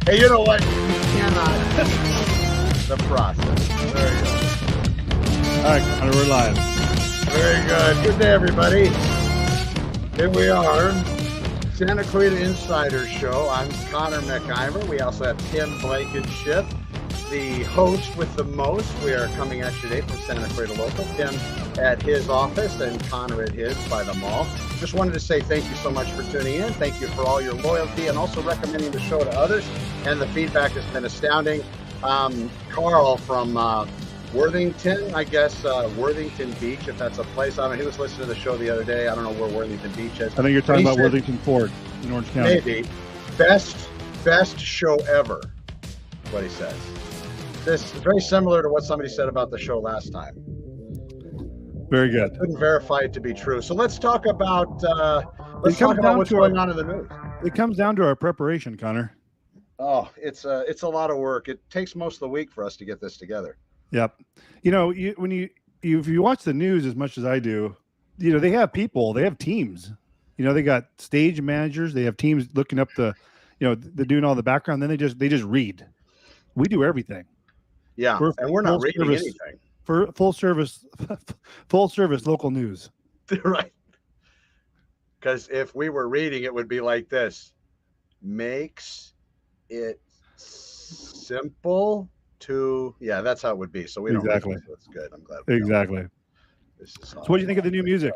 Hey, you know what? You cannot. The process. There you go. All right, Connor, we're live. Very good. Good day, everybody. Here we are. Santa Clarita Insider Show. I'm Connor MacIvor. We also have Tim Blankenship, the host with the most. We are coming at you today from Santa Clarita Local. Tim at his office and Connor at his by the mall. Just wanted to say thank you so much for tuning in. Thank you for all your loyalty and also recommending the show to others. And the feedback has been astounding. Carl from Worthington, I guess, Worthington Beach, if that's a place. I mean, he was listening to the show the other day. I don't know where Worthington Beach is. I think you're talking about Worthington Ford in Orange County. Maybe. Best show ever, what he says. This is very similar to what somebody said about the show last time. Very good. I couldn't verify it to be true. So let's talk about what's going on in the news. It comes down to our preparation, Connor. Oh, it's a lot of work. It takes most of the week for us to get this together. Yep. You know, if you watch the news as much as I do, you know, they have people, they have teams. You know, they got stage managers, they have teams looking up they're doing all the background. Then they just read. We do everything. Yeah, and we're not reading anything. For full service local news. Right. Because if we were reading, it would be like this. Makes it simple to, that's how it would be. So we don't exactly. That's good. I'm glad. Exactly. So what do you think of the new music?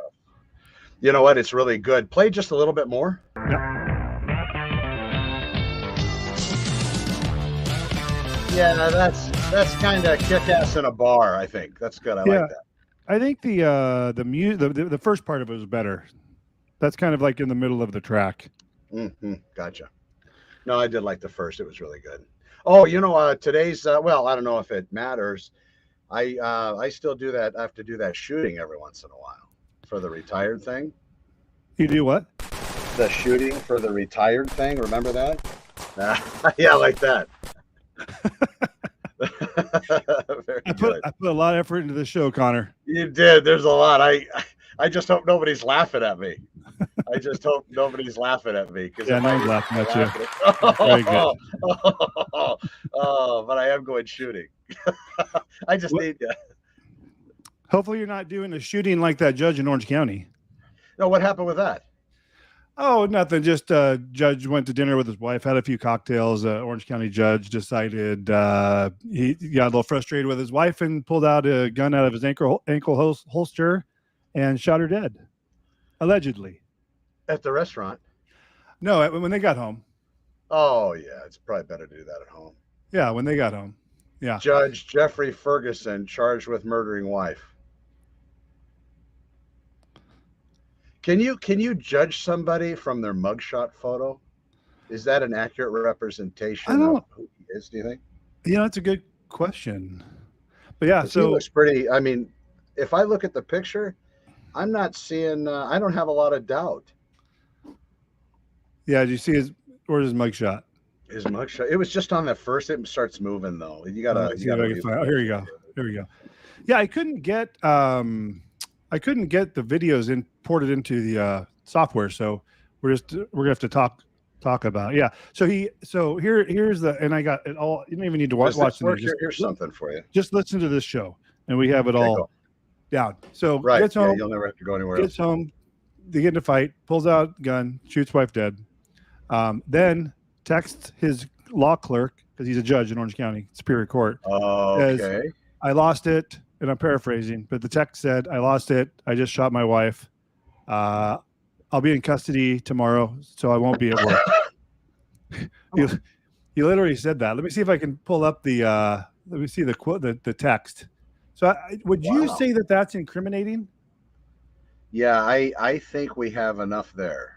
You know what? It's really good. Play just a little bit more. Yeah, that's kind of kick-ass in a bar. I think that's good. I like that. I think the first part of it was better. That's kind of like in the middle of the track. Mm-hmm. Gotcha. No, I did like the first. It was really good. Oh, you know, today's well, I don't know if it matters. I still do that. I have to do that shooting every once in a while for the retired thing. You do what? The shooting for the retired thing. Remember that? Yeah, like that. I put a lot of effort into this show, Connor. You did. There's a lot. I just hope nobody's laughing at me. I just hope nobody's laughing at me. Yeah, no one's laughing at you. Very good. But I am going shooting. I just need to. Hopefully you're not doing a shooting like that judge in Orange County. No, what happened with that? Oh, nothing. Just judge went to dinner with his wife, had a few cocktails. Orange County judge decided he got a little frustrated with his wife and pulled out a gun out of his ankle holster and shot her dead, allegedly. At the restaurant? No, when they got home. Oh, yeah. It's probably better to do that at home. Yeah, when they got home. Yeah. Judge Jeffrey Ferguson charged with murdering wife. Can you judge somebody from their mugshot photo? Is that an accurate representation of who he is, do you think? Yeah, that's a good question. But yeah, so he looks pretty. I mean, if I look at the picture, I'm not seeing I don't have a lot of doubt. Yeah, did you see where's his mugshot? His mugshot. It was just on the first. It starts moving though. You gotta. Here you go. Here we go. Yeah, I couldn't get the videos imported into the software, so we're gonna have to talk about it. Yeah. So here's the, and I got it all. You don't even need to watch the Here's something for you. Just listen to this show, and we have it all down. So gets home. You'll never have to go anywhere else. Gets home. They get in a fight. Pulls out gun. Shoots wife dead. Then texts his law clerk, because he's a judge in Orange County Superior Court. Okay. Says, I lost it, and I'm paraphrasing, but the text said, I lost it. I just shot my wife. I'll be in custody tomorrow, so I won't be at work. He literally said that. Let me see if I can pull up the let me see the quote, the text. So would you say that that's incriminating? Yeah, I think we have enough there.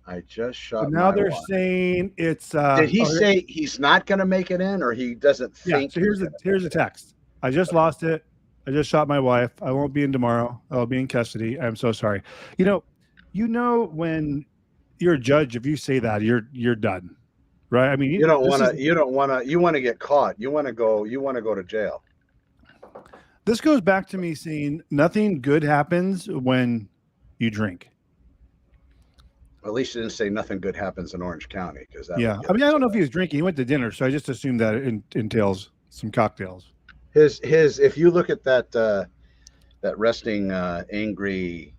I just shot. But now they're saying it's. Did he say he's not going to make it in, or he doesn't think? So here's the text. I just lost it. I just shot my wife. I won't be in tomorrow. I'll be in custody. I'm so sorry. You know when you're a judge, if you say that, you're done, right? I mean, you want to get caught. You want to go to jail. This goes back to me saying nothing good happens when you drink. At least it didn't say nothing good happens in Orange County, because that. Yeah, I mean, I don't know if he was drinking. He went to dinner, so I just assumed that it entails some cocktails. His. If you look at that resting angry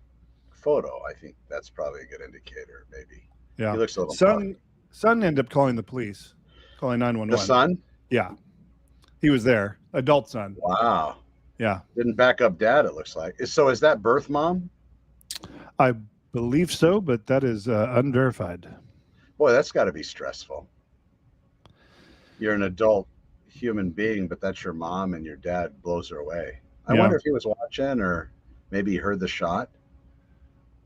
photo, I think that's probably a good indicator. Maybe. Yeah. He looks a little. Son ended up calling the police, calling 911. The son? Yeah, he was there. Adult son. Wow. Yeah. Didn't back up dad. It looks like. So is that birth mom? I believe so, but that is unverified. Boy, that's got to be stressful. You're an adult human being, but that's your mom, and your dad blows her away. I wonder if he was watching, or maybe he heard the shot.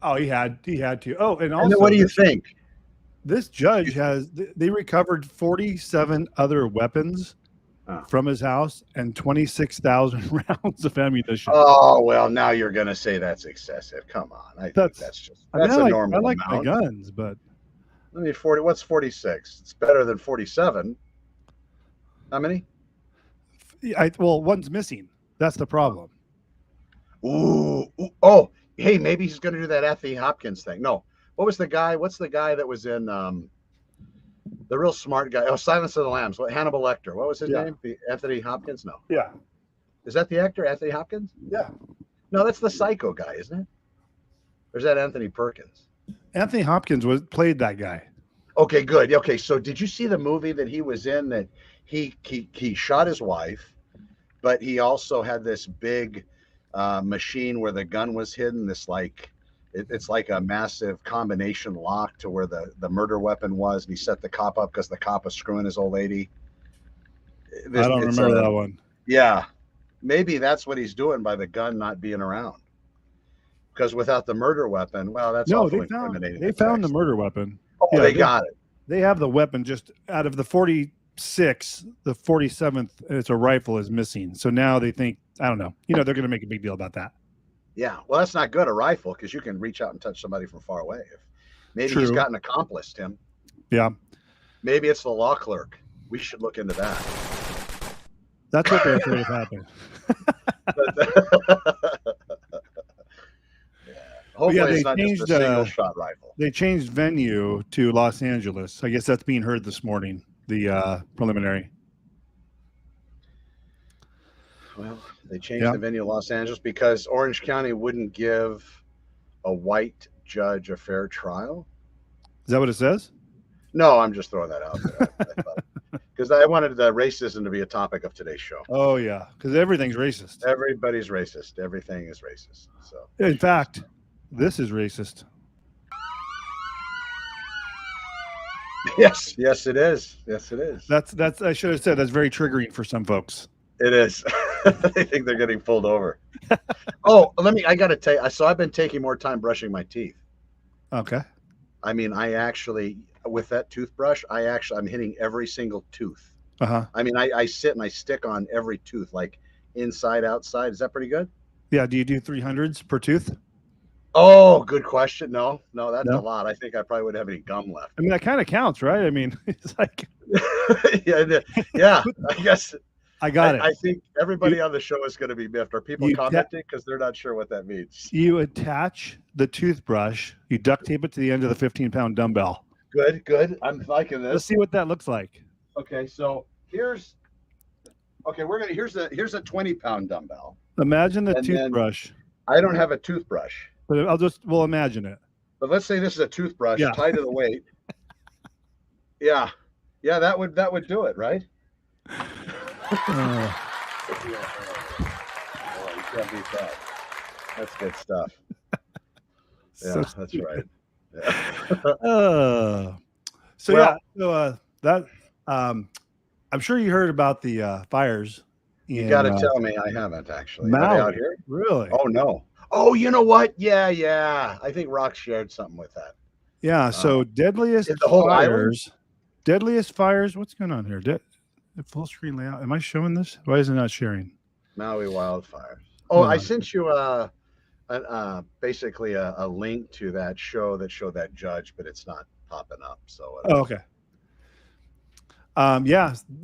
Oh, he had to. Oh, and also, and then what do you think? This judge they recovered 47 other weapons from his house and 26,000 rounds of ammunition. Oh, well, now you're going to say that's excessive. Come on. I think that's a normal I like amount. my guns, but I mean, what's 46? It's better than 47. How many? Well, one's missing. That's the problem. Ooh. Oh, hey, maybe he's going to do that Anthony Hopkins thing. No. What's the guy that was in the real smart guy? Oh, Silence of the Lambs. Hannibal Lecter. What was his name? Anthony Hopkins? No. Yeah. Is that the actor, Anthony Hopkins? Yeah. No, that's the Psycho guy, isn't it? Or is that Anthony Perkins? Anthony Hopkins played that guy. Okay, good. Okay, so did you see the movie that he was in that he shot his wife, but he also had this big machine where the gun was hidden, this like it's like a massive combination lock to where the murder weapon was, and he set the cop up because the cop was screwing his old lady. I don't remember that one. Yeah, maybe that's what he's doing by the gun not being around. Because without the murder weapon, well, that's awful incriminating. They found the murder weapon. Oh, yeah, they got it. They have the weapon. Just out of the 46, the 47th, it's a rifle is missing. So now they think, I don't know. They're going to make a big deal about that. Yeah, well, that's not good, a rifle, because you can reach out and touch somebody from far away. Maybe he's got an accomplice, Tim. Yeah. Maybe it's the law clerk. We should look into that. That's what they're afraid of happening. Hopefully it's not just a single-shot rifle. They changed venue to Los Angeles. I guess that's being heard this morning, the preliminary. Well, they changed the venue to Los Angeles because Orange County wouldn't give a white judge a fair trial. Is that what it says? No, I'm just throwing that out there. Because I wanted the racism to be a topic of today's show. Oh, yeah, because everything's racist. Everybody's racist. Everything is racist. So, in fact, this is racist. Yes, it is. Yes, it is. That's. I should have said that's very triggering for some folks. It is. They think they're getting pulled over. Oh, I got to tell you. So I've been taking more time brushing my teeth. Okay. I mean, with that toothbrush, I'm hitting every single tooth. Uh-huh. I mean, I sit and I stick on every tooth, like inside, outside. Is that pretty good? Yeah. Do you do 300s per tooth? Oh, good question. No, that's a lot. I think I probably wouldn't have any gum left. I mean, that kind of counts, right? I mean, it's like. yeah, I guess. I got it. I think everybody on the show is going to be miffed. Are people commenting because they're not sure what that means? You attach the toothbrush, you duct tape it to the end of the 15-pound dumbbell. Good. I'm liking this. Let's see what that looks like. Okay, so here's a 20-pound dumbbell. Imagine the toothbrush. I don't have a toothbrush. But we'll imagine it. But let's say this is a toothbrush tied to the weight. Yeah, that would do it, right? You can't beat that. That's good stuff. Yeah, that's right. Yeah. I'm sure you heard about the fires. You got to tell me. I haven't actually. Maui. Are they out here? Really? Oh no. Oh, you know what? Yeah. I think Rock shared something with that. Yeah. So deadliest the whole fires. Island? Deadliest fires. What's going on here? Full screen layout. Am I showing this? Why is it not sharing? Maui wildfires. Oh, I sent you basically a link to that show that showed that judge, but it's not popping up. So. Okay.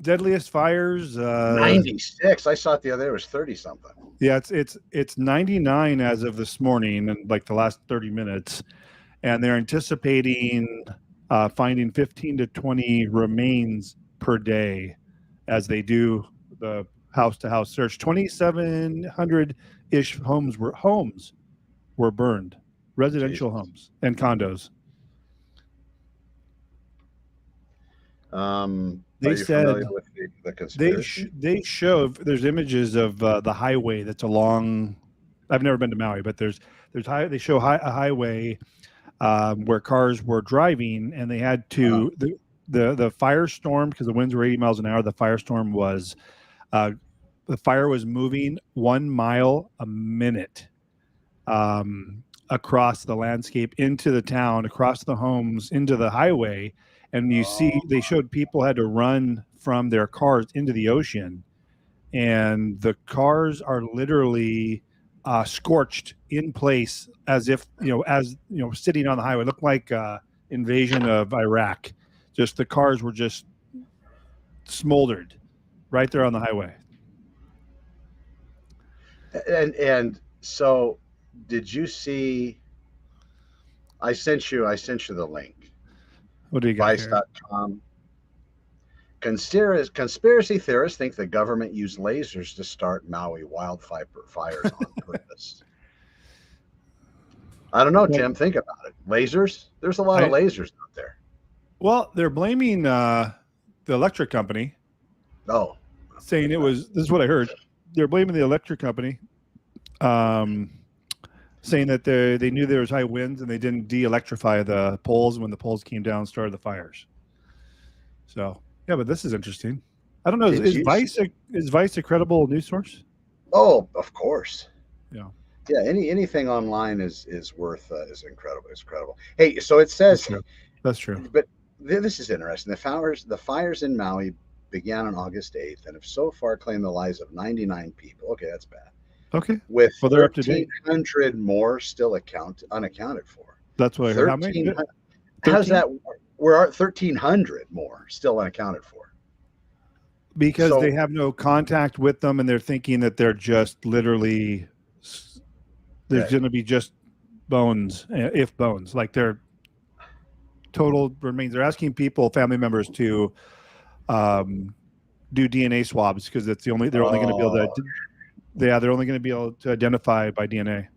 Deadliest fires. 96. I saw it the other day. It was 30 something. Yeah, it's 99 as of this morning, and like the last 30 minutes. and they're anticipating finding 15 to 20 remains per day as they do the house-to-house search. 2,700-ish homes were burned, residential homes and condos. They said with the conspiracy? They show, there's images of the highway that's along. I've never been to Maui, but they show a highway where cars were driving, and they had to the firestorm, because the winds were 80 miles an hour. The firestorm was the fire was moving 1 mile a minute across the landscape into the town, across the homes, into the highway. And you see, they showed people had to run from their cars into the ocean, and the cars are literally scorched in place, as if sitting on the highway. It looked like invasion of Iraq. Just the cars were just smoldered right there on the highway. And so, did you see? I sent you the link. What do you got Vice.com. Conspiracy theorists think the government used lasers to start Maui wildfires on purpose. I don't know, Tim. Think about it. Lasers? There's a lot of lasers out there. Well, they're blaming the electric company. Oh. Saying it was, this is what I heard. They're blaming the electric company, saying that they knew there was high winds and they didn't de-electrify the poles when the poles came down and started the fires. So, yeah, but this is interesting. I don't know. Is Vice a credible news source? Oh, of course. Yeah. Yeah. Anything online is worth is incredible. It's incredible. Hey, so it says that's true. But this is interesting. The fires in Maui began on August 8th and have so far claimed the lives of 99 people. Okay, that's bad. Okay. With they're up to date. 1,300 more still unaccounted for. That's what I heard. How many? How's that? We're at 1,300 more still unaccounted for. Because they have no contact with them, and they're thinking that they're just literally there's going to be just bones, if bones, like they're total remains. They're asking people, family members, to do DNA swabs because it's they're only going to be able to. Yeah, they're only going to be able to identify by DNA.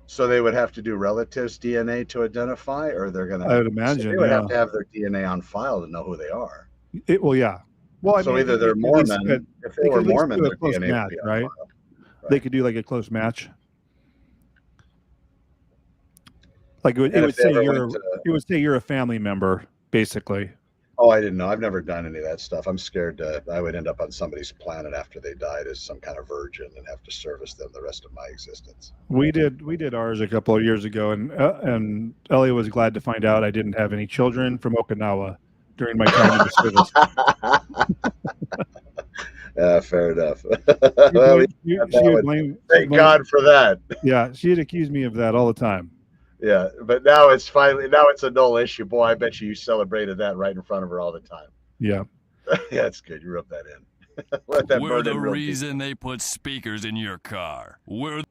So they would have to do relatives' DNA to identify, or they're going to. I would imagine they would have to have their DNA on file to know who they are. Yeah. Well, I mean, either they're Mormon. If they were Mormon, their close DNA match, would be on right? file. Right? They could do like a close match. Like it would say you're a family member, basically. Oh, I didn't know. I've never done any of that stuff. I'm scared I would end up on somebody's planet after they died as some kind of virgin and have to service them the rest of my existence. We did ours a couple of years ago, and Ellie was glad to find out I didn't have any children from Okinawa during my time in the service. Fair enough. Thank God for that. Yeah, she'd accuse me of that all the time. Yeah, but now it's a null issue. Boy, I bet you celebrated that right in front of her all the time. Yeah. Yeah, it's good. You wrote that in. We're the reason they put speakers in your car. What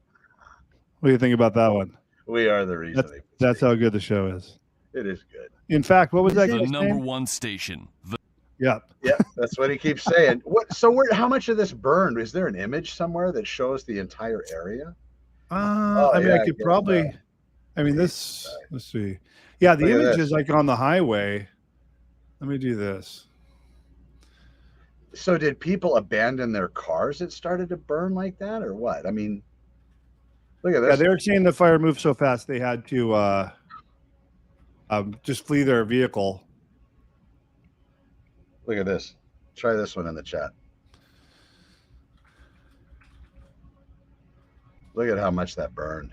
do you think about that one? We are the reason. That's how good the show is. It is good. In fact, what was that? The number one station. Yeah. Yeah, that's what he keeps saying. How much of this burned? Is there an image somewhere that shows the entire area? I could probably. Let's see. Yeah, the image is like on the highway. Let me do this. So did people abandon their cars that started to burn like that, or what? I mean, look at this. Yeah, they were saying the fire moved so fast they had to just flee their vehicle. Look at this. Try this one in the chat. Look at how much that burned.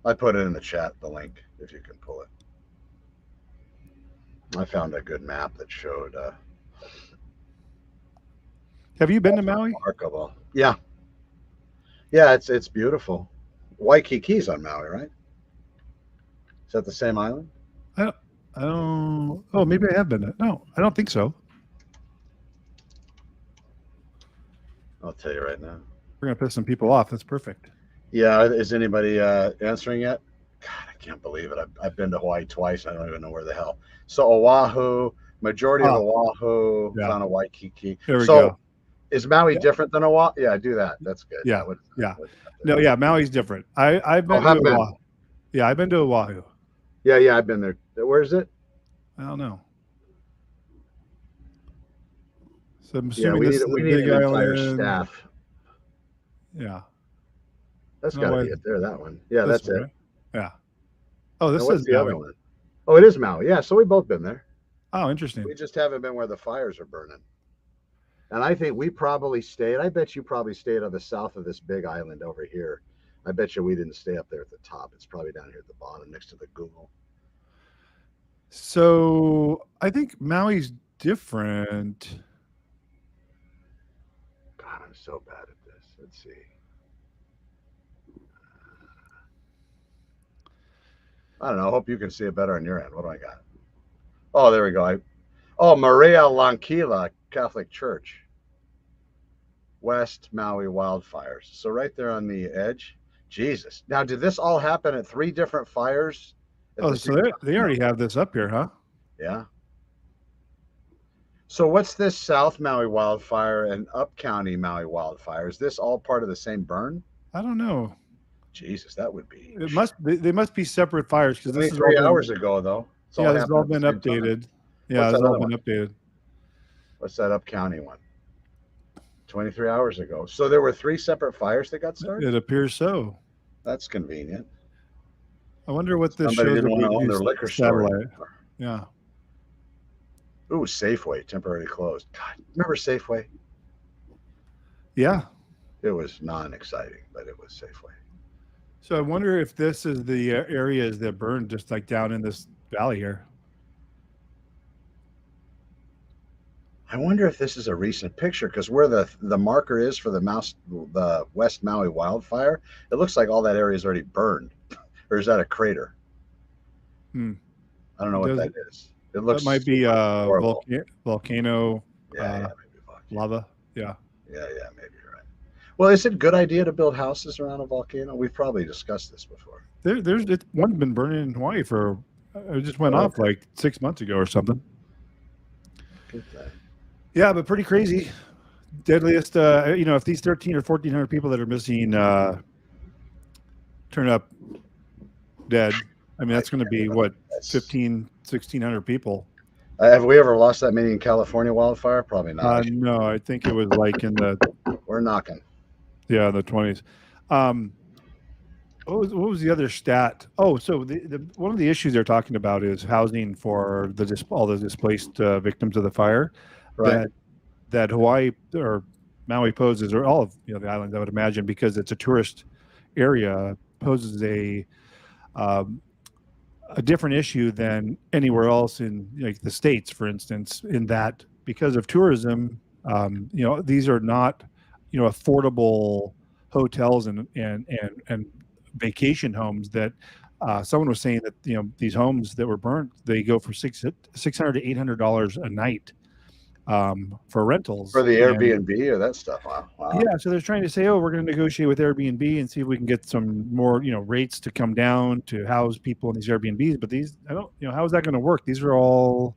I put it in the chat, the link, if you can pull it. I found a good map that showed. Have you been to Maui? Remarkable. Yeah. Yeah, it's beautiful. Waikiki's on Maui, right? Is that the same island? I don't. Oh, maybe I have been. No, I don't think so. I'll tell you right now. We're gonna piss some people off. That's perfect. Yeah, is anybody answering yet? God, I can't believe it. I've been to Hawaii twice. I don't even know where the hell. So Oahu, majority of Oh, Oahu is yeah. on a Waikiki. There we So go. is Maui Yeah. different than Oahu? Yeah, do that. That's good. Yeah. What is that? Yeah. What is that? No, yeah. Maui's different. I've Oh, been to have been. Oahu. Yeah, I've been to Oahu. Yeah, I've been there. Where is it? I don't know. So I'm Yeah, assuming this is we the need Big an entire Island. staff. Yeah. That's No got to way. be it there. That one. Yeah, This that's one, it. right? Yeah. Oh, And this what's is the other Maui. one? Oh, it is Maui. Yeah, so we've both been there. Oh, interesting. We just haven't been where the fires are burning. And I think we probably stayed. I bet you probably stayed on the south of this big island over here. I bet you we didn't stay up there at the top. It's probably down here at the bottom next to the Google. So I think Maui's different. God, I'm so bad at this. Let's see. I don't know. I hope you can see it better on your end. What do I got? Oh, there we go. Maria Lanquila Catholic Church. West Maui wildfires. So right there on the edge. Jesus. Now, did this all happen at 3 different fires? Oh, so they already have this up here, huh? Yeah. So what's this South Maui wildfire and Up County Maui wildfire? Is this all part of the same burn? I don't know. Jesus, that would be. It must. They must be separate fires because this is 3 hours ago, though. Yeah, this has all been updated. Yeah, it's all been updated. What's that Up County one? 23 hours ago. So there were 3 separate fires that got started? It appears so. That's convenient. I wonder what this Somebody shows. Didn't want to own their liquor store. Yeah. Ooh, Safeway temporarily closed. God, remember Safeway? Yeah. It was non-exciting, but it was Safeway. So I wonder if this is the areas that burned just like down in this valley here. I wonder if this is a recent picture because where the marker is for the West Maui wildfire, it looks like all that area is already burned. Or is that a crater? I don't know what that is. It looks. That might be volcano maybe lava. Yeah. Yeah, maybe you're right. Well, is it a good idea to build houses around a volcano? We've probably discussed this before. There's one's been burning in Hawaii for it just went off like 6 months ago or something. Okay. Yeah, but pretty crazy. Deadliest, if these 13 or 1,400 people that are missing turn up dead, I mean, that's going to be what, 1,600 people. Have we ever lost that many in California wildfire? Probably not. No, I think it was like in the. We're knocking. Yeah, the 20s. What was the other stat? Oh, so the one of the issues they're talking about is housing for all the displaced victims of the fire. Right. That Hawaii or Maui poses, or all of the islands, I would imagine, because it's a tourist area, poses a different issue than anywhere else in like the States, for instance, in that because of tourism, these are not affordable hotels and vacation homes that someone was saying that these homes that were burnt, they go for $600 to $800 a night for rentals for the Airbnb or that stuff. Wow. Yeah, so they're trying to say, we're going to negotiate with Airbnb and see if we can get some more rates to come down to house people in these Airbnbs. But these, I don't, how is that going to work? These are all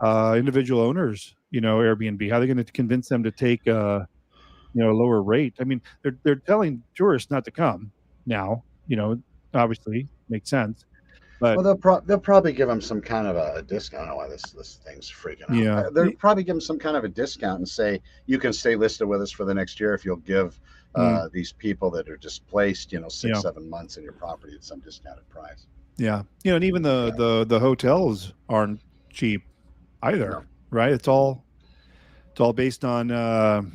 individual owners, Airbnb. How are they going to convince them to take a lower rate? I mean, they're telling tourists not to come now. Obviously makes sense. But they'll probably give them some kind of a discount. I don't know why this thing's freaking out. Yeah, they'll probably give them some kind of a discount and say you can stay listed with us for the next year if you'll give these people that are displaced, 6-7 months in your property at some discounted price. Yeah, and even the hotels aren't cheap either, right? It's all based on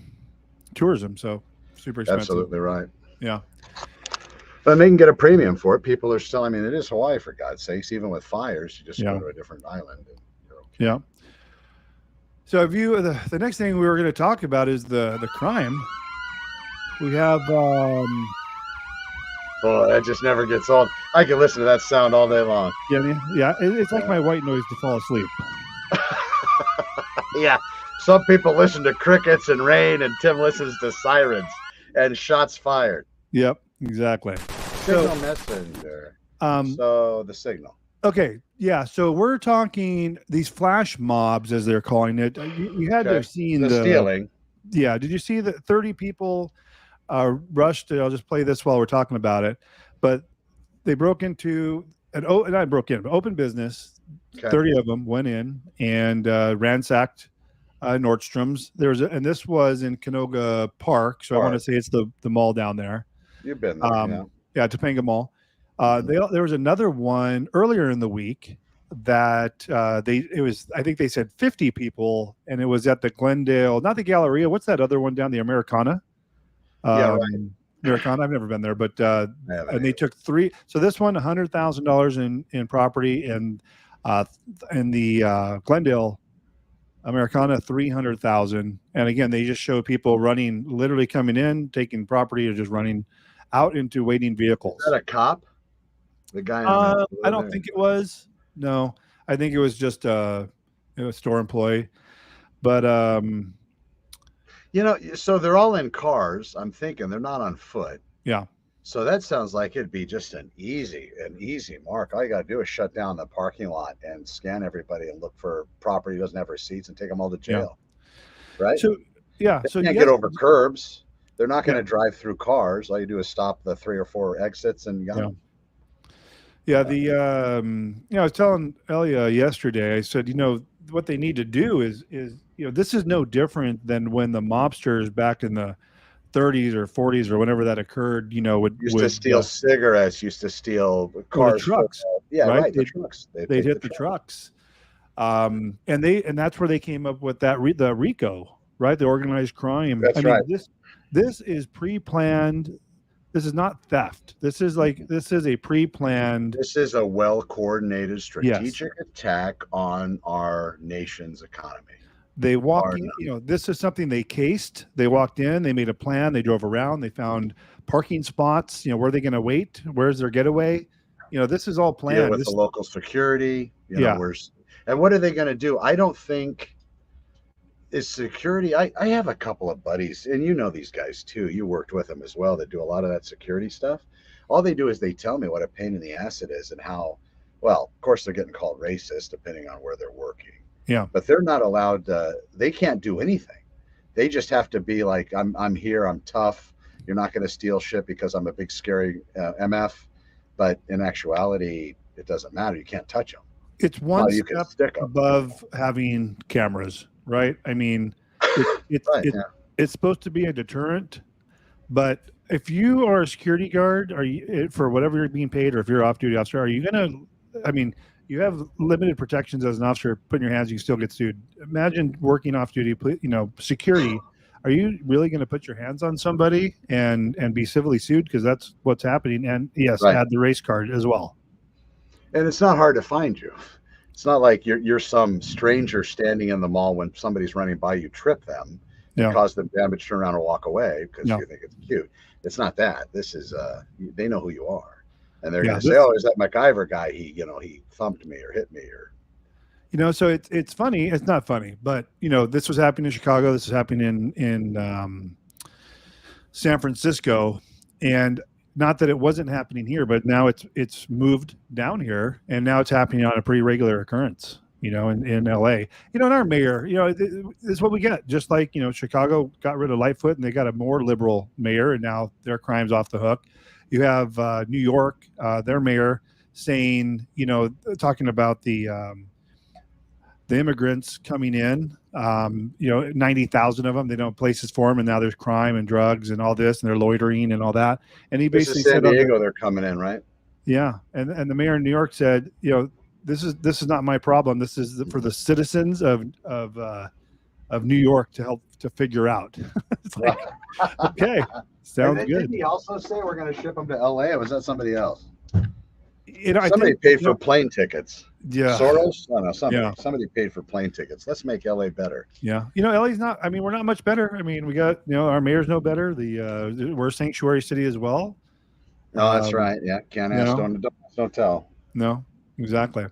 tourism, so super expensive. Absolutely right. Yeah. But they can get a premium for it. People are still, it is Hawaii, for God's sakes. Even with fires, you just go to a different island. And you're okay. Yeah. So the next thing we were going to talk about is the crime. We have... Oh, that just never gets old. I can listen to that sound all day long. Yeah. It's like my white noise to fall asleep. Yeah. Some people listen to crickets and rain, and Tim listens to sirens and shots fired. Yep. Exactly. Signal messenger. So the signal. Okay, yeah. So we're talking these flash mobs, as they're calling it. You had to have seen the stealing. Yeah. Did you see that 30 people rushed? I'll just play this while we're talking about it. But they broke into open business. Okay. 30 of them went in and ransacked Nordstrom's. And this was in Canoga Park. So I want to say it's the mall down there. You've been there, yeah, Topanga Mall. There was another one earlier in the week that I think they said 50 people, and it was at the Glendale, not the Galleria. What's that other one down, the Americana? Right. Americana. I've never been there, but and they took 3. So this one, $100,000 in property, and the Glendale Americana, $300,000. And again, they just show people literally coming in, taking property, or just running out into waiting vehicles. Is that a cop? The guy. I don't think it was. No, I think it was just a store employee. But so they're all in cars. I'm thinking they're not on foot. Yeah. So that sounds like it'd be just an easy mark. All you got to do is shut down the parking lot and scan everybody and look for property doesn't have receipts and take them all to jail. Yeah. Right. So yeah. They can't get over curbs. They're not going to drive through cars. All you do is stop the 3 or 4 exits and go. Yeah. I was telling Elia yesterday, I said, what they need to do is this is no different than when the mobsters back in the 30s or 40s or whenever that occurred, would to steal cigarettes, used to steal cars, trucks. Right. The trucks. They'd hit the trucks. And that's where they came up with the RICO, right? The organized crime. That's right. This is pre-planned. This is not theft. This is a pre-planned. This is a well-coordinated strategic attack on our nation's economy. They walked in, this is something they cased. They walked in, they made a plan, they drove around, they found parking spots, where are they going to wait? Where's their getaway? This is all planned. With the local security, and what are they going to do? I don't think is security. I have a couple of buddies, and these guys too. You worked with them as well that do a lot of that security stuff. All they do is they tell me what a pain in the ass it is and how, well, of course they're getting called racist depending on where they're working. Yeah. But they're not allowed they can't do anything. They just have to be like, I'm here, I'm tough. You're not going to steal shit because I'm a big scary MF. But in actuality, it doesn't matter. You can't touch them. It's one step above having cameras, right? I mean, it's supposed to be a deterrent, but if you are a security guard, for whatever you're being paid, or if you're an off-duty officer, are you going to, you have limited protections as an officer. Put in your hands, you can still get sued. Imagine working off-duty, security. Are you really going to put your hands on somebody and be civilly sued? Because that's what's happening. And yes, add the race card as well. And it's not hard to find you. It's not like you're some stranger standing in the mall when somebody's running by you, trip them, and cause them damage, turn around and walk away because you think it's cute. It's not that. This is they know who you are, and they're going to say, "Oh, is that MacIvor guy? He thumped me or hit me or." So it's funny. It's not funny, but this was happening in Chicago. This is happening in San Francisco, and not that it wasn't happening here, but now it's moved down here, and now it's happening on a pretty regular occurrence. In LA, and our mayor, this is what we get. Just like Chicago got rid of Lightfoot, and they got a more liberal mayor, and now their crime's off the hook. You have New York, their mayor saying, talking about the immigrants coming in, 90,000 of them, they don't have places for them. And now there's crime and drugs and all this, and they're loitering and all that. And he basically said, San Diego, they're coming in, right? Yeah. And the mayor in New York said, this is not my problem. This is for the citizens of New York to help to figure out. It's like, okay, sounds good. Didn't he also say we're going to ship them to LA, or was that somebody else? I somebody paid for plane tickets. Yeah. Soros? No, somebody paid for plane tickets. Let's make LA better. Yeah. LA's not, we're not much better. We got, our mayor's no better. We're a sanctuary city as well. No, that's right. Yeah. Can't ask, don't tell. No, exactly.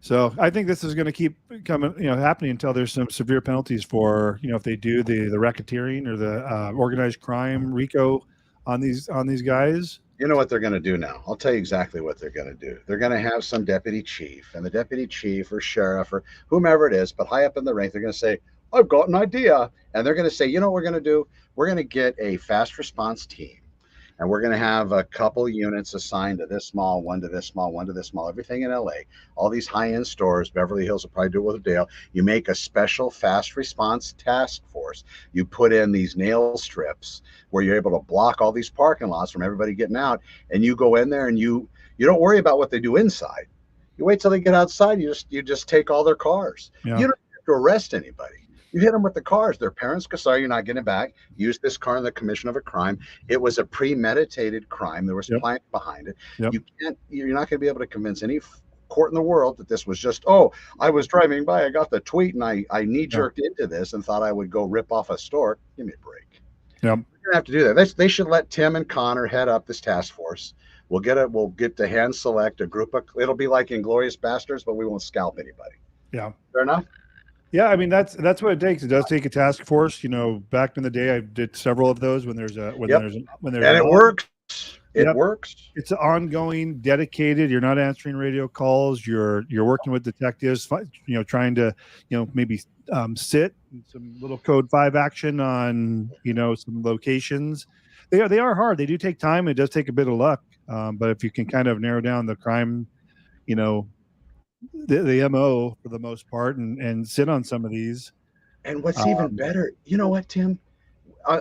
So I think this is going to keep coming, happening until there's some severe penalties for, if they do the racketeering or the organized crime RICO on these guys. You know what they're going to do now? I'll tell you exactly what they're going to do. They're going to have some deputy chief, and the deputy chief or sheriff or whomever it is, but high up in the rank, they're going to say, I've got an idea. And they're going to say, you know what we're going to do? We're going to get a fast response team, and we're going to have a couple units assigned to this small, one to this small, one to this small, everything in LA. All these high-end stores, Beverly Hills will probably do it with Dale. You make a special fast response task force. You put in these nail strips where you're able to block all these parking lots from everybody getting out, and you go in there and you don't worry about what they do inside. You wait till they get outside. You just take all their cars. Yeah. You don't have to arrest anybody. You hit them with the cars. Their parents go, sorry, you're not getting it back. Use this car in the commission of a crime. It was a premeditated crime. There was plan behind it. Yep. You're not going to be able to convince any court in the world that this was just, oh, I was driving by, I got the tweet, and I knee-jerked into this and thought I would go rip off a store. Give me a break. Yep. We're gonna have to do that. They should let Tim and Connor head up this task force. We'll get to hand select a group of. It'll be like Inglourious Bastards, but we won't scalp anybody. Yeah. Fair enough. Yeah, I mean that's what it takes. It does take a task force. You know, back in the day, I did several of those when there's and it works. It works. It's ongoing, dedicated. You're not answering radio calls. You're working with detectives. You know, trying to maybe sit in some little code 5 action on some locations. They are hard. They do take time. It does take a bit of luck. But if you can kind of narrow down the crime, the MO for the most part, and sit on some of these. And what's even better, you know what, Tim?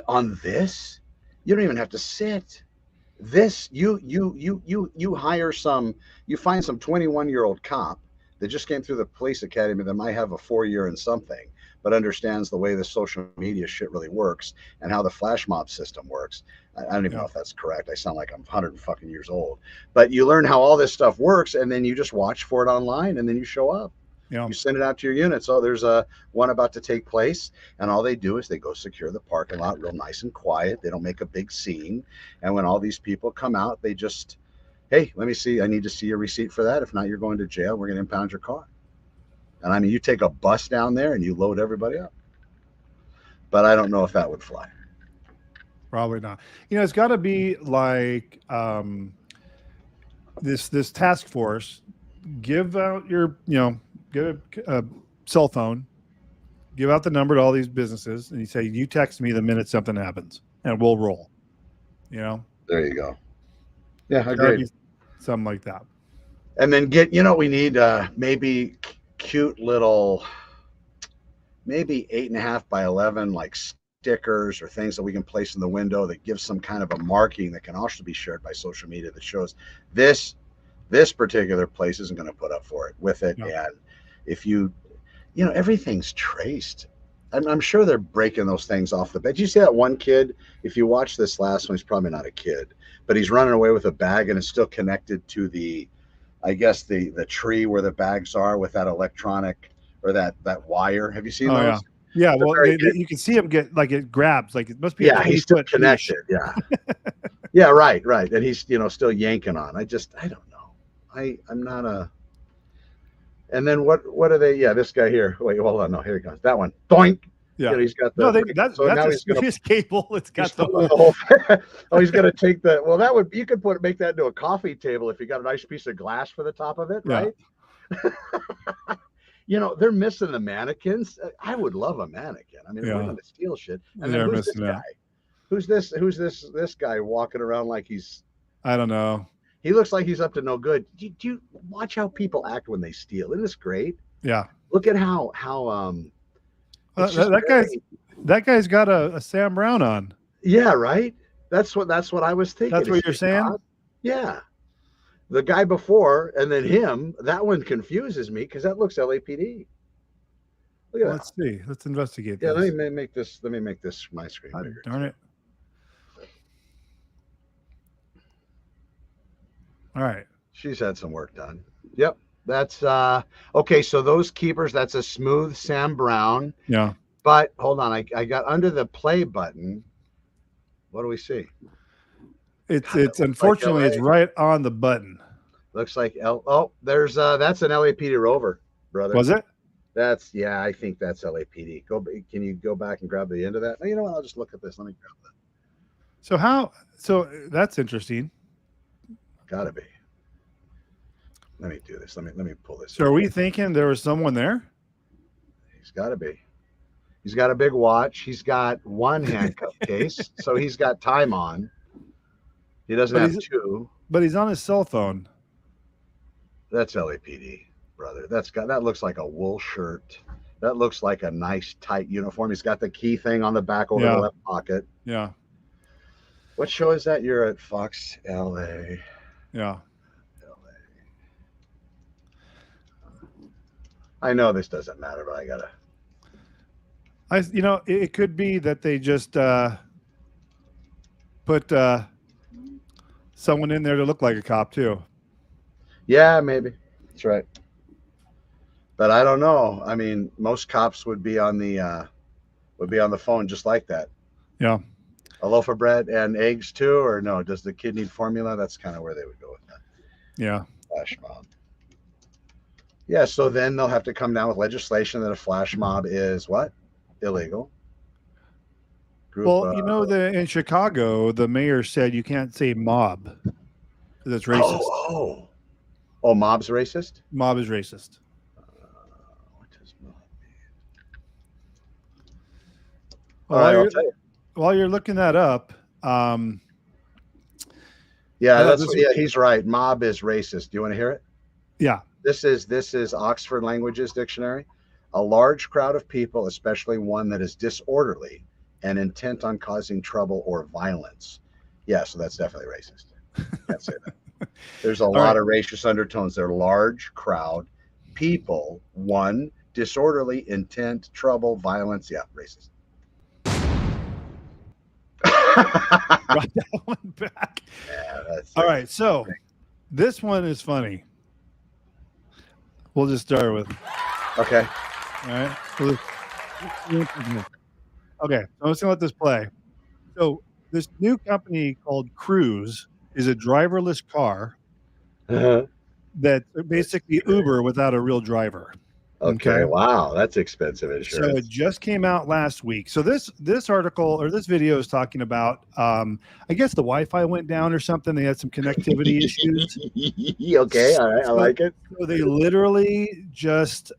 On this, you don't even have to sit. This you hire you find some 21-year-old cop that just came through the police academy that might have a 4-year in something, but understands the way the social media shit really works and how the flash mob system works. I don't even know if that's correct. I sound like I'm 100 fucking years old, but you learn how all this stuff works, and then you just watch for it online, and then you show up. You send it out to your units. Oh, there's one about to take place, and all they do is they go secure the parking lot real nice and quiet. They don't make a big scene, and when all these people come out, they just, hey, let me see. I need to see your receipt for that. If not, you're going to jail. We're going to impound your car. And I mean, you take a bus down there and you load everybody up. But I don't know if that would fly. Probably not. It's got to be like this task force. Give out your, get a cell phone, give out the number to all these businesses, and you say, you text me the minute something happens, and we'll roll. There you go. Yeah, agreed. Something like that. And then we need maybe cute little, maybe 8.5 by 11 like stickers or things that we can place in the window that gives some kind of a marking that can also be shared by social media that shows this particular place isn't going to put up for it with it. No. And if everything's traced. I'm sure they're breaking those things off the bed. Did you see that one kid? If you watch this last one, he's probably not a kid, but he's running away with a bag and it's still connected to the tree where the bags are with that electronic or that wire. Have you seen those? Yeah. Well, you can see him get like it grabs, like it must be. Yeah, he's still connected. Yeah. Yeah. Right. And he's still yanking on. I don't know. I'm not a. And then what are they? Yeah, this guy here. Wait, hold on. No, here he goes. That one. Doink. Yeah, he's got the. No, that's his cable. It's got the whole. Oh, he's gonna take the. Well, that would you could make that into a coffee table if you got a nice piece of glass for the top of it, right? They're missing the mannequins. I would love a mannequin. I mean, we're gonna steal shit. And then who's this guy? Who's this guy walking around like he's? I don't know. He looks like he's up to no good. Do you watch how people act when they steal? Isn't this great? Yeah. Look at how that guy's got a Sam Brown on. Yeah, right. That's what I was thinking. That's what you're saying? Yeah. The guy before and then him, that one confuses me because that looks LAPD. Look at Let's see. Let's investigate this. Yeah, let me make this my screen bigger. Darn it. All right. She's had some work done. Yep. That's okay. So those keepers, that's a smooth Sam Brown. Yeah. But hold on, I got under the play button. What do we see? It's unfortunately it's right on the button. Looks like there's that's an LAPD Rover, brother. Was it? I think that's LAPD. Can you go back and grab the end of that? You know what? I'll just look at this. Let me grab that. So that's interesting. Gotta be. Let me do this. Let me pull this. So are we thinking there was someone there? He's got to be. He's got a big watch. He's got one handcuff case, so he's got time on. He doesn't have two. But he's on his cell phone. That's LAPD, brother. That looks like a wool shirt. That looks like a nice tight uniform. He's got the key thing on the back over the left pocket. Yeah. What show is that? You're at Fox LA. Yeah. I know this doesn't matter, but I gotta. It could be that they just put someone in there to look like a cop too. Yeah, maybe. That's right. But I don't know. I mean, most cops would be on the phone just like that. Yeah. A loaf of bread and eggs too, or no? Does the kid need formula? That's kind of where they would go with that. Yeah. Flash mob. Yeah, so then they'll have to come down with legislation that a flash mob is what? Illegal. Well, in Chicago, the mayor said you can't say mob because it's racist. Oh, mob's racist? Mob is racist. What does mob mean? Well, I'll tell you. While you're looking that up, he's right. Mob is racist. Do you want to hear it? Yeah. This is Oxford Languages Dictionary. A large crowd of people, especially one that is disorderly and intent on causing trouble or violence. Yeah, so that's definitely racist. Can't say that. There's a lot of racist undertones. They're large crowd, people, one, disorderly, intent, trouble, violence. Yeah, racist. Brought that one back. Yeah, all right. So this one is funny. We'll just start with. Okay. All right. Okay. I'm just gonna let this play. So this new company called Cruise is a driverless car that basically Uber without a real driver. Okay. Wow, that's expensive insurance. So it just came out last week. So this article or this video is talking about, I guess the Wi-Fi went down or something. They had some connectivity issues. Okay, all right, I like it. So they literally just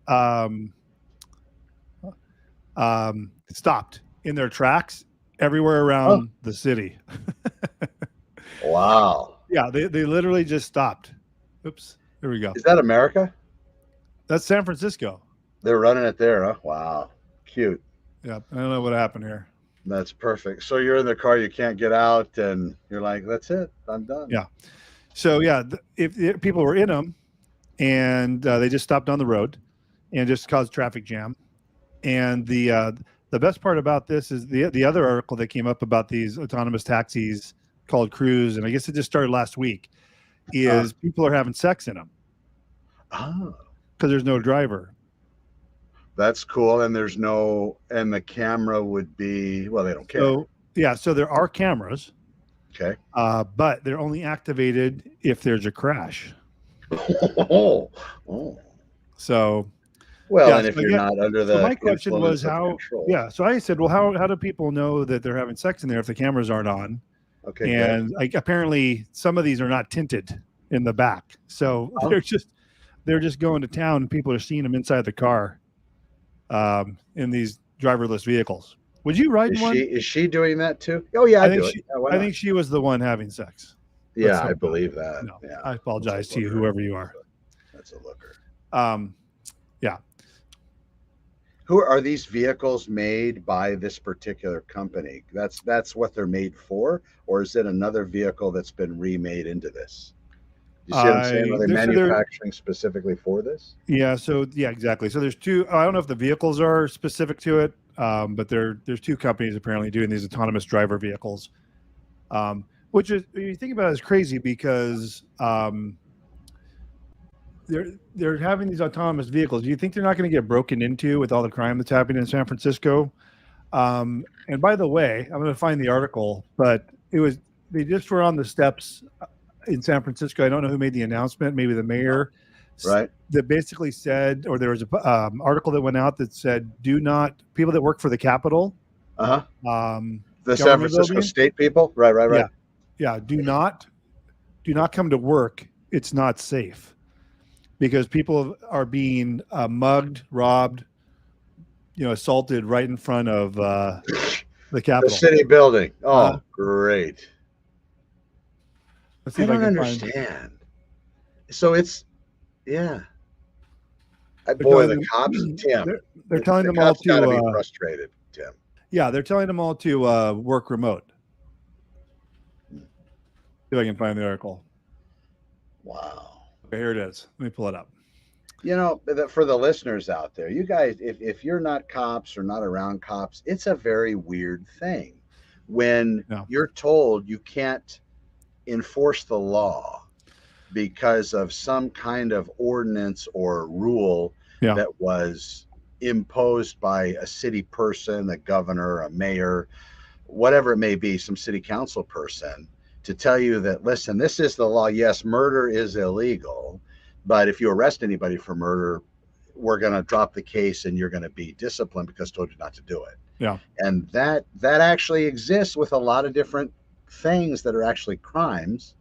stopped in their tracks everywhere around the city. Wow. Yeah, they literally just stopped. Oops, here we go. Is that America? That's San Francisco. They're running it there, huh? Wow. Cute. Yeah, I don't know what happened here. That's perfect. So you're in the car, you can't get out, and you're like, that's it. I'm done. Yeah. So, yeah, if people were in them, and they just stopped on the road and just caused traffic jam. And the best part about this is the other article that came up about these autonomous taxis called Cruise, and I guess it just started last week, is people are having sex in them. Oh. Because there's no driver. That's cool. And and the camera would be, well, they don't care. So, yeah, so there are cameras. Okay. But they're only activated if there's a crash. So. Well, yeah, and if you're not under the. So my question was how. Yeah. So I said, well, how do people know that they're having sex in there if the cameras aren't on? Okay. And apparently some of these are not tinted in the back. So they're just going to town and people are seeing them inside the car in these driverless vehicles. Would you ride one? Is she doing that too? Oh, yeah, I think she was the one having sex. Yeah, I believe that. No, yeah. I apologize to you, whoever you are. That's a looker. Yeah. Who are these vehicles made by this particular company? That's what they're made for, or is it another vehicle that's been remade into this? You see what I'm saying? Are they manufacturing specifically for this? Yeah. So yeah, exactly. So there's two. I don't know if the vehicles are specific to it, but there's two companies apparently doing these autonomous driver vehicles, which is, when you think about it, is crazy because they're having these autonomous vehicles. Do you think they're not going to get broken into with all the crime that's happening in San Francisco? And by the way, I'm going to find the article, but they just were on the steps in San Francisco. I don't know who made the announcement, maybe the mayor, right? That basically said, or there was a article that went out that said, do not, people that work for the Capitol, The San Francisco state people? Right. Yeah. Do not come to work. It's not safe because people are being mugged, robbed, assaulted right in front of the Capitol. The city building. Oh, great. I don't understand. So it's, yeah. Boy, the cops, Tim. They're telling them all to gotta be frustrated, Tim. Yeah, they're telling them all to work remote. See if I can find the article. Wow. Okay, here it is. Let me pull it up. For the listeners out there, you guys, if you're not cops or not around cops, it's a very weird thing when you're told you can't enforce the law because of some kind of ordinance or rule that was imposed by a city person, a governor, a mayor, whatever it may be, some city council person, to tell you that, listen, this is the law. Yes, murder is illegal, but if you arrest anybody for murder, we're going to drop the case and you're going to be disciplined because I told you not to do it. Yeah. And that actually exists with a lot of different things that are actually crimes.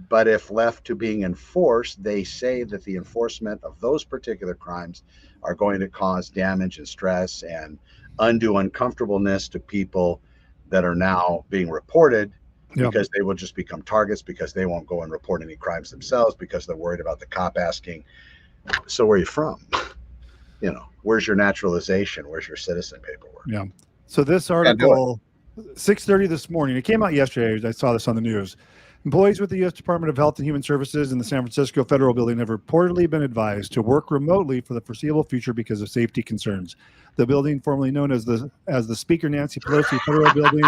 But if left to being enforced, they say that the enforcement of those particular crimes are going to cause damage and stress and undue uncomfortableness to people that are now being reported because they will just become targets because they won't go and report any crimes themselves because they're worried about the cop asking, so where are you from? Where's your naturalization? Where's your citizen paperwork? Yeah. So this article, 6:30 this morning, it came out yesterday. I saw this on the news. Employees with the U.S. Department of Health and Human Services in the San Francisco Federal Building have reportedly been advised to work remotely for the foreseeable future because of safety concerns. The building, formerly known as the Speaker Nancy Pelosi Federal Building,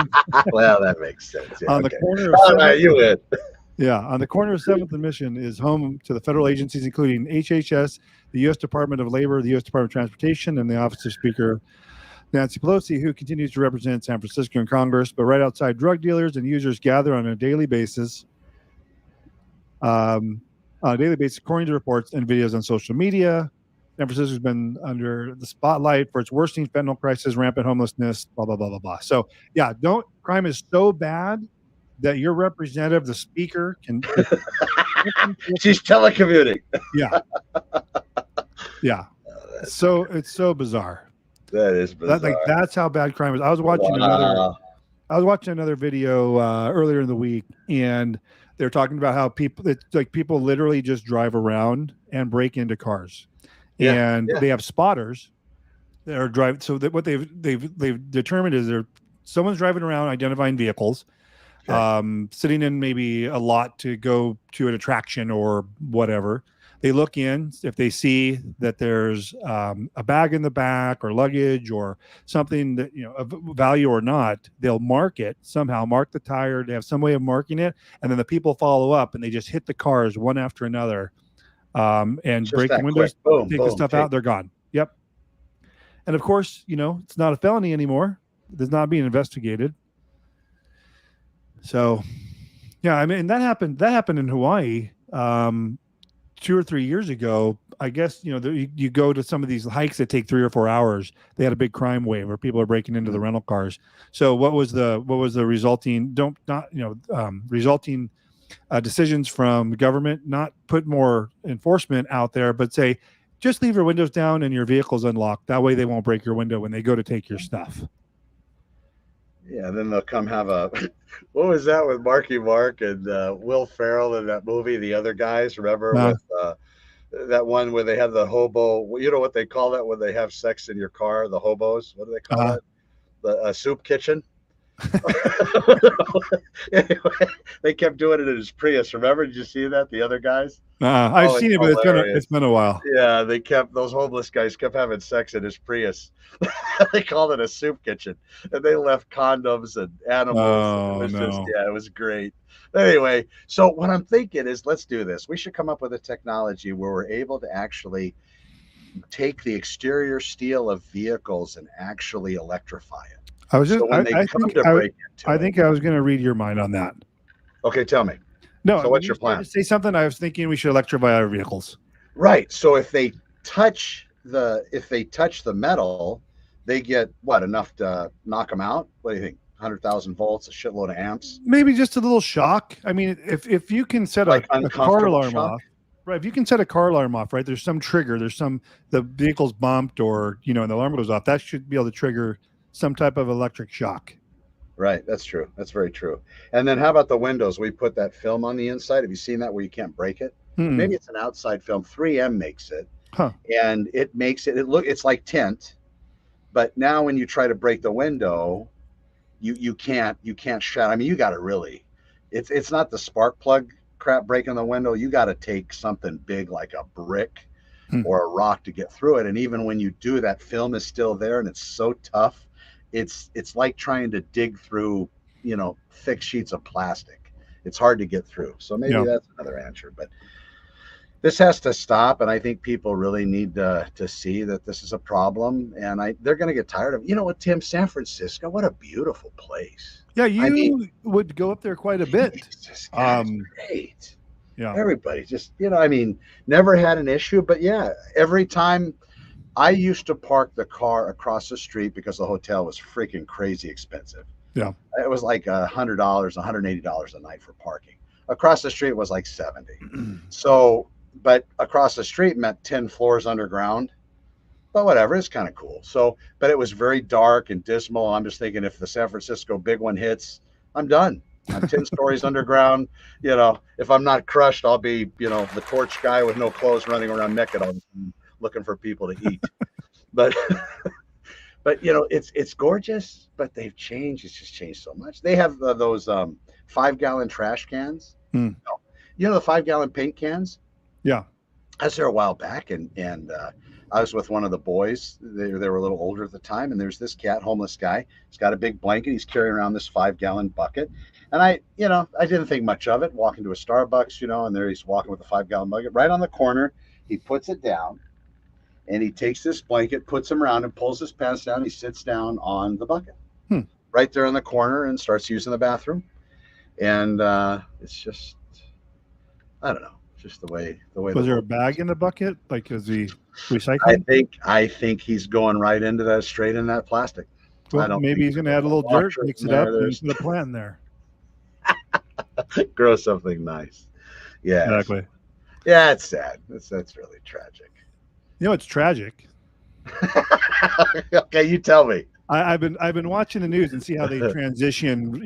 well, that makes sense. Yeah, on the corner of 7th, on the corner of 7th and Mission, is home to the federal agencies including HHS, the U.S. Department of Labor, the U.S. Department of Transportation, and the Office of Speaker Nancy Pelosi, who continues to represent San Francisco in Congress. But right outside, drug dealers and users gather on a daily basis. According to reports and videos on social media. San Francisco has been under the spotlight for its worsening fentanyl crisis, rampant homelessness, blah, blah, blah, blah, blah. So, crime is so bad that your representative, the speaker, can... She's telecommuting. Yeah. Yeah. So it's so bizarre. That is bizarre. That's how bad crime is. I was watching another video earlier in the week, and they're talking about how people literally just drive around and break into cars, and they have spotters that are driving. So that what they've determined is someone's driving around identifying vehicles, sitting in maybe a lot to go to an attraction or whatever. They look in. If they see that there's a bag in the back or luggage or something that of value or not, they'll mark it somehow. Mark the tire. They have some way of marking it, and then the people follow up and they just hit the cars one after another, and just break the windows, take the stuff out. They're gone. Yep. And of course, it's not a felony anymore. It's not being investigated. So, and that happened in Hawaii. 2 or 3 years ago, I guess, you go to some of these hikes that take 3 or 4 hours. They had a big crime wave where people are breaking into the rental cars. So what was the resulting decisions from the government? Not put more enforcement out there, but say, just leave your windows down and your vehicle's unlocked. That way they won't break your window when they go to take your stuff. Yeah, then they'll come have what was that with Marky Mark and Will Ferrell in that movie, The Other Guys? Remember with that one where they have the hobo, you know what they call that when they have sex in your car, the hobos? What do they call that? The soup kitchen? Anyway, they kept doing it in his Prius. Remember? Did you see that? The Other Guys? I've seen it, but it's been a while. Yeah, those homeless guys kept having sex in his Prius. They called it a soup kitchen, and they left condoms and animals. It was great. Anyway, so what I'm thinking is, let's do this. We should come up with a technology where we're able to actually take the exterior steel of vehicles and actually electrify it. I think I was going to read your mind on that. Okay, tell me. No. So what's your plan? Say something. I was thinking we should electrify our vehicles. Right. So if they touch the metal, they get enough to knock them out? What do you think? 100,000 volts, a shitload of amps. Maybe just a little shock. I mean, if you can set Like a car uncomfortable alarm shock? off, right? If you can set a car alarm off, right? There's some trigger. There's the vehicle's bumped, or and the alarm goes off. That should be able to trigger some type of electric shock. Right, that's true. That's very true. And then how about the windows? We put that film on the inside. Have you seen that where you can't break it? Maybe it's an outside film. 3M makes it, and it makes it look. It's like tint, but now when you try to break the window, you can't shut. I mean, you got to really. It's not the spark plug crap breaking the window. You got to take something big like a brick or a rock to get through it. And even when you do, that film is still there, and it's so tough. It's like trying to dig through, thick sheets of plastic. It's hard to get through. So maybe that's another answer. But this has to stop, and I think people really need to see that this is a problem, and they're going to get tired of it. You know what, Tim? San Francisco, what a beautiful place. Yeah, you would go up there quite a bit. Jesus, God, it's great. Yeah, everybody just never had an issue, but yeah, every time. I used to park the car across the street because the hotel was freaking crazy expensive. Yeah. It was like $100, $180 a night for parking. Across the street was like $70. So, but across the street meant 10 floors underground. But whatever, it's kind of cool. So, but it was very dark and dismal. I'm just thinking if the San Francisco big one hits, I'm done. I'm 10 stories underground. If I'm not crushed, I'll be, the torch guy with no clothes running around naked all the time, looking for people to eat. but it's gorgeous, but they've changed. It's just changed so much. They have those 5-gallon trash cans. The 5-gallon paint cans. Yeah, I was there a while back, and I was with one of the boys. They were a little older at the time, and there's this homeless guy. He's got a big blanket. He's carrying around this 5-gallon bucket. And I didn't think much of it. Walking to a Starbucks, and there he's walking with a 5-gallon bucket. Right on the corner, he puts it down, and he takes this blanket, puts him around, and pulls his pants down. He sits down on the bucket, right there in the corner, and starts using the bathroom. And it's just, I don't know. Just the way. Was there a bag in the bucket? Like, is he recycling? I think he's going right into that, straight in that plastic. Well, maybe he's going to add a little dirt, mix it up, and put a plant in there. Grow something nice. Yeah, exactly. Yeah, it's sad. That's really tragic. It's tragic. Okay, you tell me. I've been watching the news and see how they transition.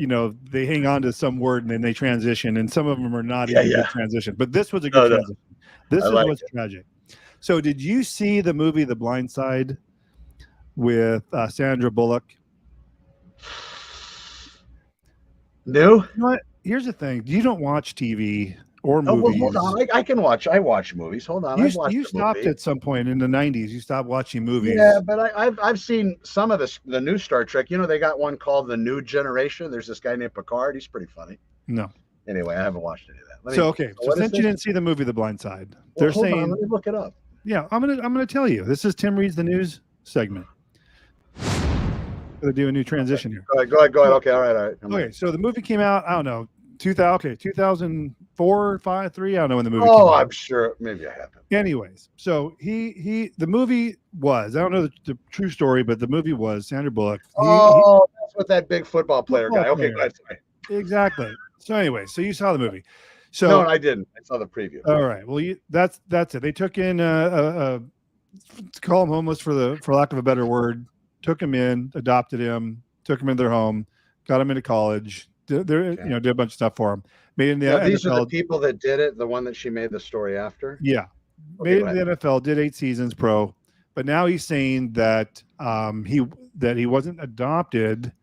They hang on to some word and then they transition, and some of them are not even good transition. But this was a good transition. This is what's tragic. So, did you see the movie The Blind Side with Sandra Bullock? No. You know what? Here's the thing: you don't watch TV or movies. Well, hold on. I can watch. I watch movies. Hold on. You stopped at some point in the 90s. You stopped watching movies. Yeah, but I've seen some of the new Star Trek. They got one called The New Generation. There's this guy named Picard. He's pretty funny. No. Anyway, I haven't watched any of that. So since you didn't see the movie The Blind Side, they're hold saying. On, let me look it up. Yeah, I'm gonna tell you. This is Tim Reads the News segment. Gonna do a new transition here. Go ahead. Okay, all right. Okay, so the movie came out. I don't know. 2004, 5, 3. I don't know when the movie came out. I'm sure. Maybe I haven't. Anyways, so the movie was, I don't know the true story, but the movie was Sandra Bullock. That's with that big football player guy. Okay, go ahead. Sorry. Exactly. So anyway, so you saw the movie. So no, I didn't. I saw the preview. All right. Well, that's it. They took in to call him homeless for lack of a better word. Took him in, adopted him, took him into their home, got him into college. Did a bunch of stuff for him. Made in the NFL. These are the people that did it. The one that she made the story after. Yeah, made in the NFL. Did 8 seasons pro, but now he's saying that he wasn't adopted.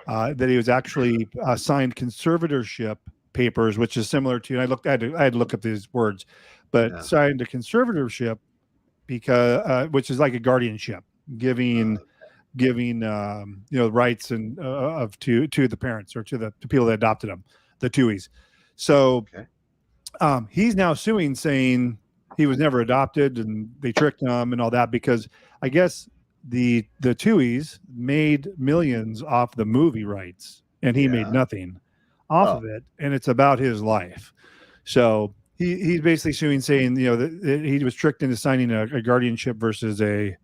That he was actually signed conservatorship papers, which is similar to. And I had to look up these words, but signed a conservatorship because which is like a guardianship, giving rights and to the parents or to the people that adopted him, the Tuohys. So he's now suing, saying he was never adopted and they tricked him and all that, because I guess the Tuohys made millions off the movie rights and he made nothing off of it, and it's about his life. So he's basically suing, saying that he was tricked into signing a guardianship versus a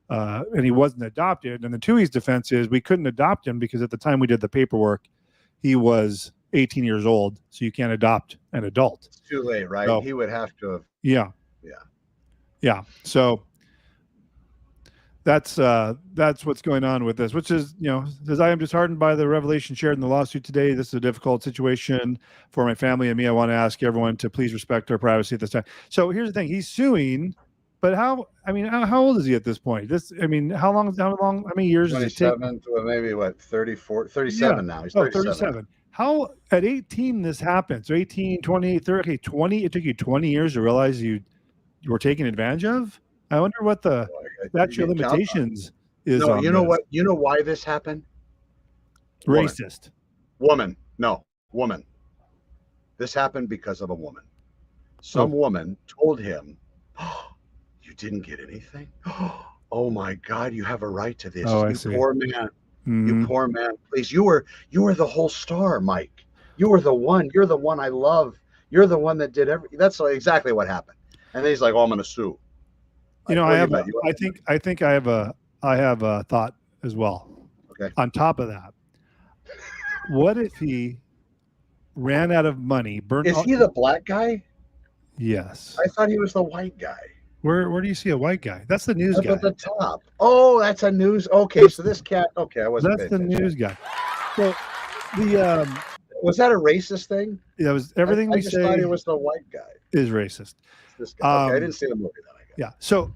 and he wasn't adopted. And the Tui's defense is we couldn't adopt him because at the time we did the paperwork, he was 18 years old, so you can't adopt an adult. It's too late, right? So, he would have to have. Yeah. So that's what's going on with this, which is, says, I am disheartened by the revelation shared in the lawsuit today. This is a difficult situation for my family and me. I want to ask everyone to please respect our privacy at this time. So here's the thing. He's suing, but how old is he at this point? How many years does it take? 27 to maybe 34, 37 now. He's 37. How at 18 this happened? So 18, 20, 30, okay, 20. It took you 20 years to realize you were taken advantage of? I wonder what the statute of limitations is. No, you know what? You know why this happened? Racist. Woman. No, woman. This happened because of a woman. Some woman told him, oh, you didn't get anything? Oh my God, you have a right to this. Oh, you poor man. You poor man. Please, you were the whole star, Mike. You were the one. You're the one I love. You're the one that did everything. That's exactly what happened. And then he's like, oh, I'm going to sue. I think I have a thought as well. Okay. On top of that, what if he ran out of money? Is he the black guy? Yes. I thought he was the white guy. Where do you see a white guy? That's the news guy. At the top. Oh, that's a news. Okay, so this cat. Okay, I wasn't. That's the news guy. So the was that a racist thing? Yeah, it was everything we say. I thought he was the white guy. Is racist. This guy. Okay, I didn't see the movie then. Yeah. So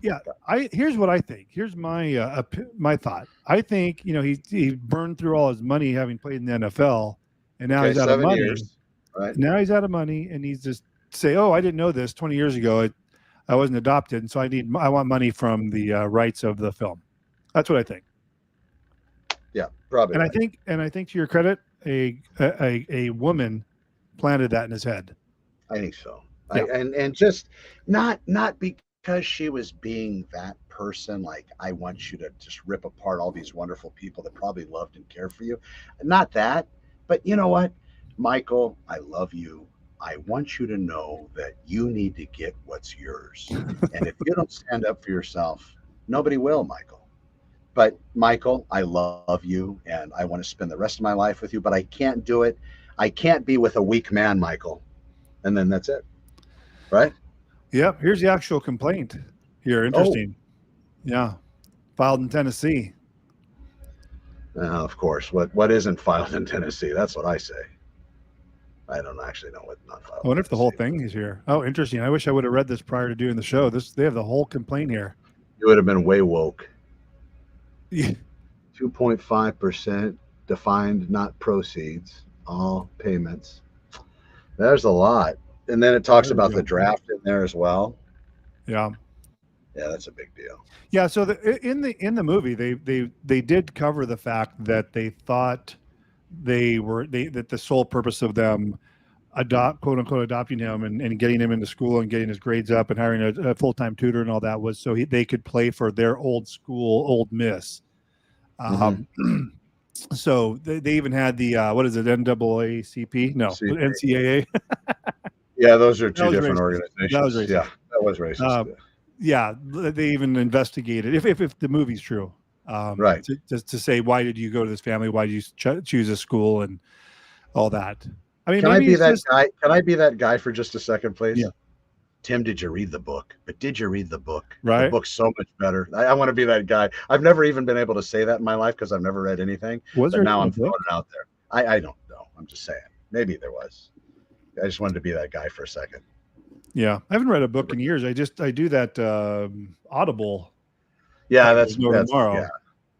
here's what I think. Here's my my thought. I think he burned through all his money having played in the NFL, and now he's out of money. Right. Now he's out of money, and he's just say, "Oh, I didn't know this 20 years ago. I wasn't adopted, and so I want money from the rights of the film." That's what I think. Yeah, probably. And I think to your credit, a woman planted that in his head. I think so. Yeah. And just not because she was being that person, like, I want you to just rip apart all these wonderful people that probably loved and cared for you. Not that, but you know what, Michael, I love you. I want you to know that you need to get what's yours. And if you don't stand up for yourself, nobody will, Michael. But Michael, I love you and I want to spend the rest of my life with you, but I can't do it. I can't be with a weak man, Michael. And then that's it. Right? Yep. Here's the actual complaint here. Interesting. Yeah. Filed in Tennessee. Of course. What isn't filed in Tennessee? That's what I say. I don't actually know what not filed. I wonder if the whole thing is here. Oh, interesting. I wish I would have read this prior to doing the show. They have the whole complaint here. You would have been way woke. Yeah. 2.5% defined, not proceeds, all payments. There's a lot. And then it talks about the draft in there as well. Yeah. Yeah, that's a big deal. Yeah, so in the movie they did cover the fact that they thought that the sole purpose of them quote unquote adopting him and getting him into school and getting his grades up and hiring a full-time tutor and all that was so they could play for their old school, Old Miss. So they even had the what is it, NAACP? No, NCAA. Yeah, those are two different racist. organizations. That was racist. Yeah, that was racist. Yeah, they even investigated if the movie's true, right? To say, why did you go to this family? Why did you choose a school and all that? I mean, can I be that guy? Can I be that guy for just a second, please? Yeah. Tim, did you read the book? But did you read the book? Right. The book's so much better. I want to be that guy. I've never even been able to say that in my life because I've never read anything. Was there? Now I'm throwing it out there. I don't know. I'm just saying. Maybe there was. I just wanted to be that guy for a second. Yeah, I haven't read a book in years. I do that Audible. Yeah, that's tomorrow. Yeah,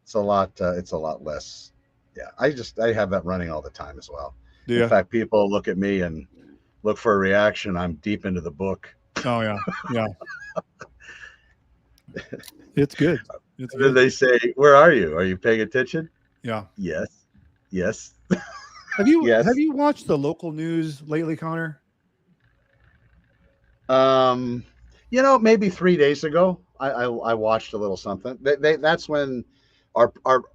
it's a lot less. Yeah, I have that running all the time as well. Yeah. In fact, people look at me and look for a reaction. I'm deep into the book. Oh yeah, yeah. It's good. It's good. Then they say, "Where are you? Are you paying attention?" Yeah. Yes. Yes. Have you watched the local news lately, Connor? Maybe 3 days ago, I watched a little something. That's when our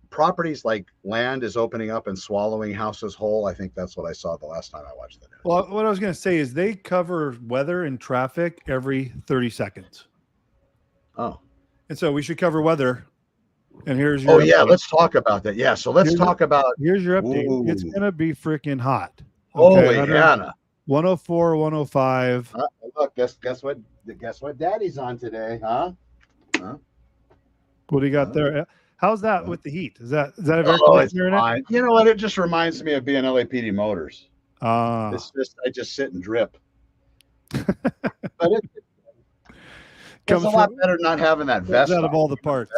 properties, like land, is opening up and swallowing houses whole. I think that's what I saw the last time I watched the news. Well, what I was going to say is they cover weather and traffic every 30 seconds. Oh. And so we should cover weather And here's your yeah, update. let's talk about that. Yeah, so let's talk about. Here's your update. Ooh. It's gonna be freaking hot. Holy Hannah. 104, 105. Look, guess what Daddy's on today, huh? What do you got there? How's that with the heat? Is that a air It's conditioner in it? fine. You know what? It just reminds me of being LAPD Motors. Ah. It's just I just sit and drip. But it's a lot better not having that vest out of all the parts.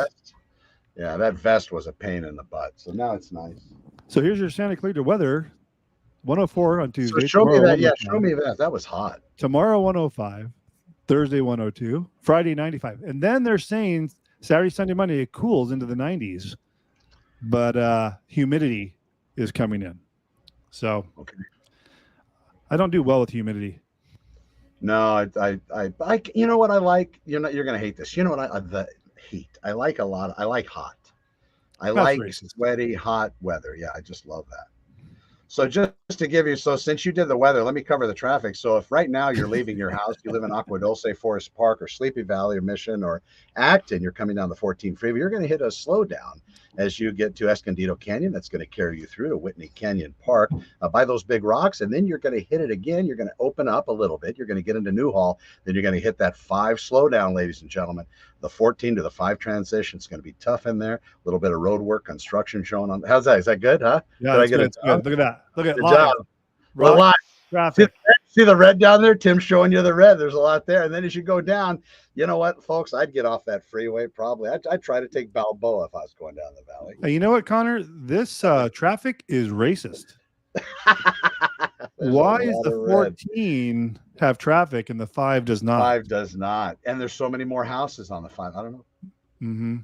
Yeah, that vest was a pain in the butt. So now it's nice. So here's your Santa Clarita weather. 104 on Tuesday. So show me that. Yeah, show me that. That was hot. Tomorrow 105. Thursday 102. Friday 95. And then they're saying Saturday, Sunday, Monday it cools into the 90s, but humidity is coming in. So okay. I don't do well with humidity. No, I you know what I like? You're gonna hate this. You know what the heat. I like a lot. I like hot. I like sweaty, hot weather. Yeah, I just love that. So just to give you, so since you did the weather, let me cover the traffic. So if right now you're leaving your house, you live in Agua Dulce, Forest Park, or Sleepy Valley, or Mission, or Acton, you're coming down the 14 freeway, you're going to hit a slowdown as you get to Escondido Canyon. That's going to carry you through to Whitney Canyon Park by those big rocks. And then you're going to hit it again. You're going to open up a little bit. You're going to get into Newhall. Then you're going to hit that 5 slowdown, ladies and gentlemen. The 14 to the 5 transition is going to be tough in there. A little bit of road work, construction showing on. How's that? Is that good, huh? Yeah, it's good. Look at that. Look at live. Traffic. See the red down there? Tim's showing you the red. There's a lot there. And then as you go down, you know what, folks? I'd get off that freeway probably. I'd try to take Balboa if I was going down the valley. Hey, you know what, Connor? This traffic is racist. Why is the 14 have traffic and the 5 does not? 5 does not. And there's so many more houses on the 5. I don't know. Mm-hmm.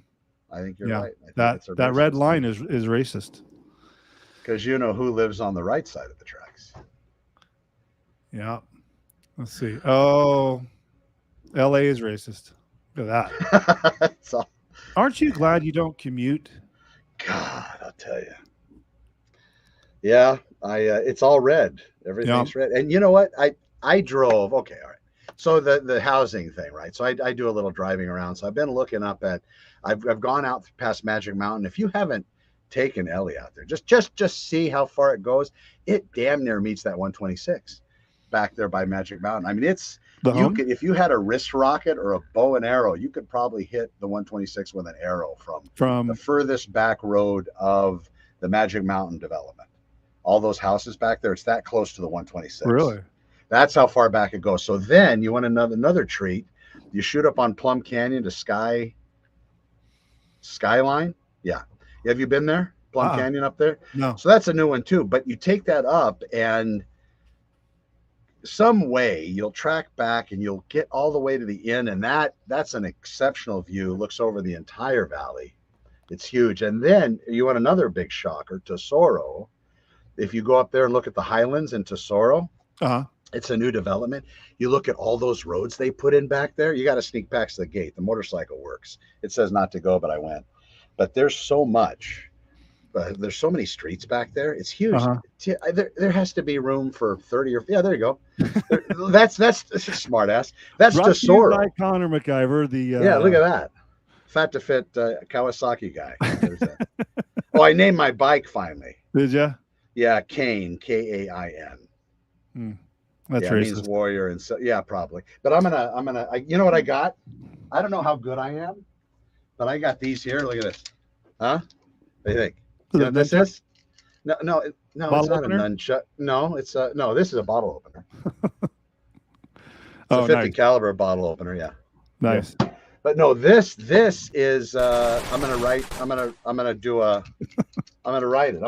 I think you're right. That red line is racist. Because you know who lives on the right side of the tracks. Yeah. Let's see. Oh, LA is racist. Look at that. Aren't you glad you don't commute? God, I'll tell you. Yeah, it's all red. Everything's red. And you know what? I drove. Okay, all right. So the housing thing, right? So I do a little driving around. So I've been looking up at. I've gone out past Magic Mountain. If you haven't taken Ellie out there, just see how far it goes. It damn near meets that 126 back there by Magic Mountain. I mean, if you had a wrist rocket or a bow and arrow, you could probably hit the 126 with an arrow from the furthest back road of the Magic Mountain development. All those houses back there, it's that close to the 126. Really? That's how far back it goes. So then you want another treat. You shoot up on Plum Canyon to Skyline. Yeah. Have you been there? Plum Canyon up there? No. So that's a new one too. But you take that up and some way you'll track back and you'll get all the way to the inn. And that's an exceptional view. Looks over the entire valley. It's huge. And then you want another big shocker, Tesoro. If you go up there and look at the Highlands in Tesoro, it's a new development. You look at all those roads they put in back there. You got to sneak past the gate. The motorcycle works. It says not to go, but I went. But there's so much. There's so many streets back there. It's huge. There has to be room for 30 or there you go. That's a smart ass. That's Tesoro. By Connor MacIvor. Look at that. Fat to fit Kawasaki guy. Oh, I named my bike finally. Did you? Yeah, Kain, Kain. That's racist. Means warrior, and so probably. But I'm gonna. You know what I got? I don't know how good I am, but I got these here. Look at this. Huh? What do you think? You know what this is? No, it's not a nunchuck. No, this is a bottle opener. It's a 50 caliber bottle opener. Yeah. Nice. Yeah. But no, this is. I'm gonna write it. I'm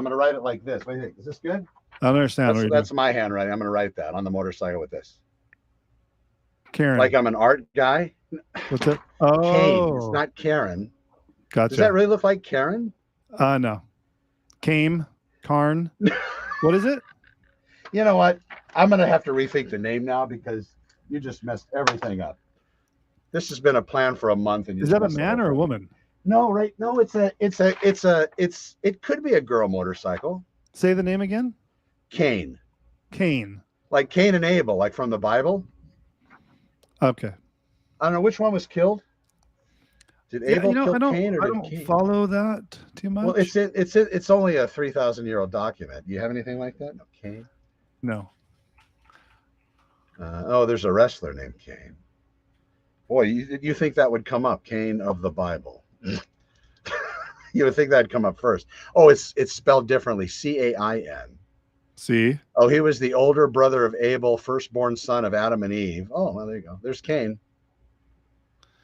gonna write it like this. What do you think? Is this good? I don't understand. That's my handwriting. I'm gonna write that on the motorcycle with this. Karen. Like I'm an art guy. What's it? Oh, Kane. It's not Karen. Gotcha. Does that really look like Karen? No. Karn. What is it? You know what? I'm gonna have to rethink the name now because you just messed everything up. This has been a plan for a month, and is that a man or a woman? No, right? No, it could be a girl motorcycle. Say the name again. Cain. Like Cain and Abel, like from the Bible. Okay. I don't know which one was killed. Did Yeah, Abel kill I Cain, or did don't Cain? follow that too much. Well, it's only a 3,000-year-old document. Do you have anything like that? No, Cain. No. There's a wrestler named Cain. Boy, you think that would come up? Cain of the Bible. You would think that'd come up first. Oh, it's spelled differently. Cain. See? Oh, he was the older brother of Abel, firstborn son of Adam and Eve. Oh, well, there you go. There's Cain.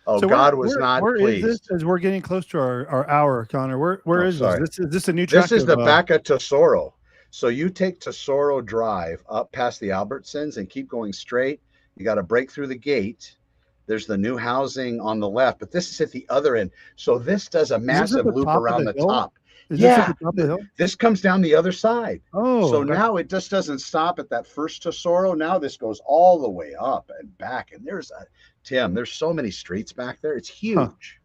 Oh, So God was not where pleased. is this as we're getting close to our hour, Connor? Where is sorry. this? Is this a new track? This is the back of Tesoro. So you take Tesoro Drive up past the Albertsons and keep going straight. You got to break through the gate. There's the new housing on the left, but this is at the other end. So this does a massive loop around the top. Is this at the top of the hill? This comes down the other side. Oh. So now it just doesn't stop at that first Tesoro. Now this goes all the way up and back. And there's so many streets back there. It's huge.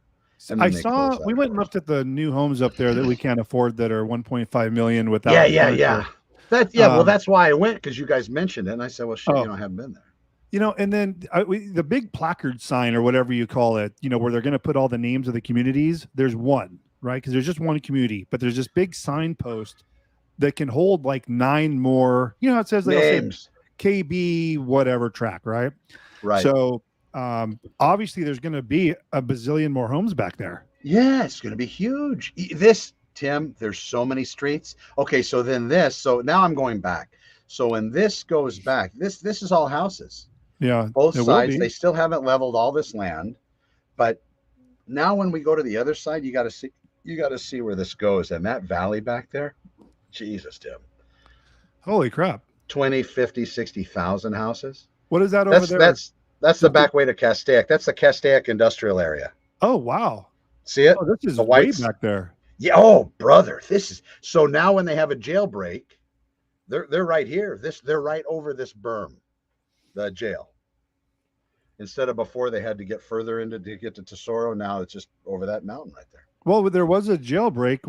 Huh. I saw, we went and looked at the new homes up there that we can't afford that are 1.5 million without. Yeah. Well, that's why I went, because you guys mentioned it. And I said, well, shit, I haven't been there. And then the big placard sign or whatever you call it, where they're going to put all the names of the communities. There's one, right? Because there's just one community, but there's this big signpost that can hold like 9 more. It says names, KB whatever track, right? Right. So obviously there's going to be a bazillion more homes back there. Yeah, it's going to be huge. Tim, there's so many streets. Okay, so now I'm going back. So when this goes back, this is all houses. Yeah, both sides. They still haven't leveled all this land, but now when we go to the other side, you got to see where this goes. And that valley back there, Jesus, Tim. Holy crap. 20, 50, 60,000 houses. What is that over there? That's the back way to Castaic. That's the Castaic industrial area. Oh, wow. See it? Oh, this is the way back there. Yeah. Oh, brother. So now when they have a jailbreak, they're right here. They're right over this berm, the jail. Instead of before they had to get further to get to Tesoro, now it's just over that mountain right there. Well, there was a jailbreak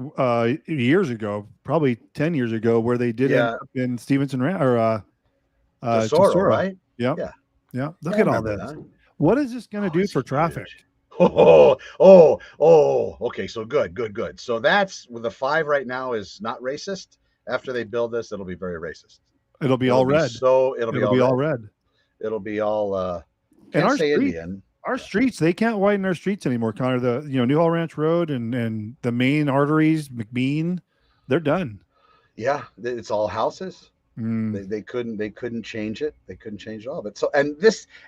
years ago, probably 10 years ago, where they did end up in Stevenson or Tesoro, right? Yeah. Look at all this. That. What is this going to do for traffic? Okay. So good. So that's with the 5 right now is not racist. After they build this, it'll be very racist. It'll be all red. It'll be all red. It'll be all and our streets, they can't widen our streets anymore, Connor. The New Hall Ranch Road and the main arteries, McBean, they're done. Yeah, it's all houses. They couldn't change it. They couldn't change it all. But and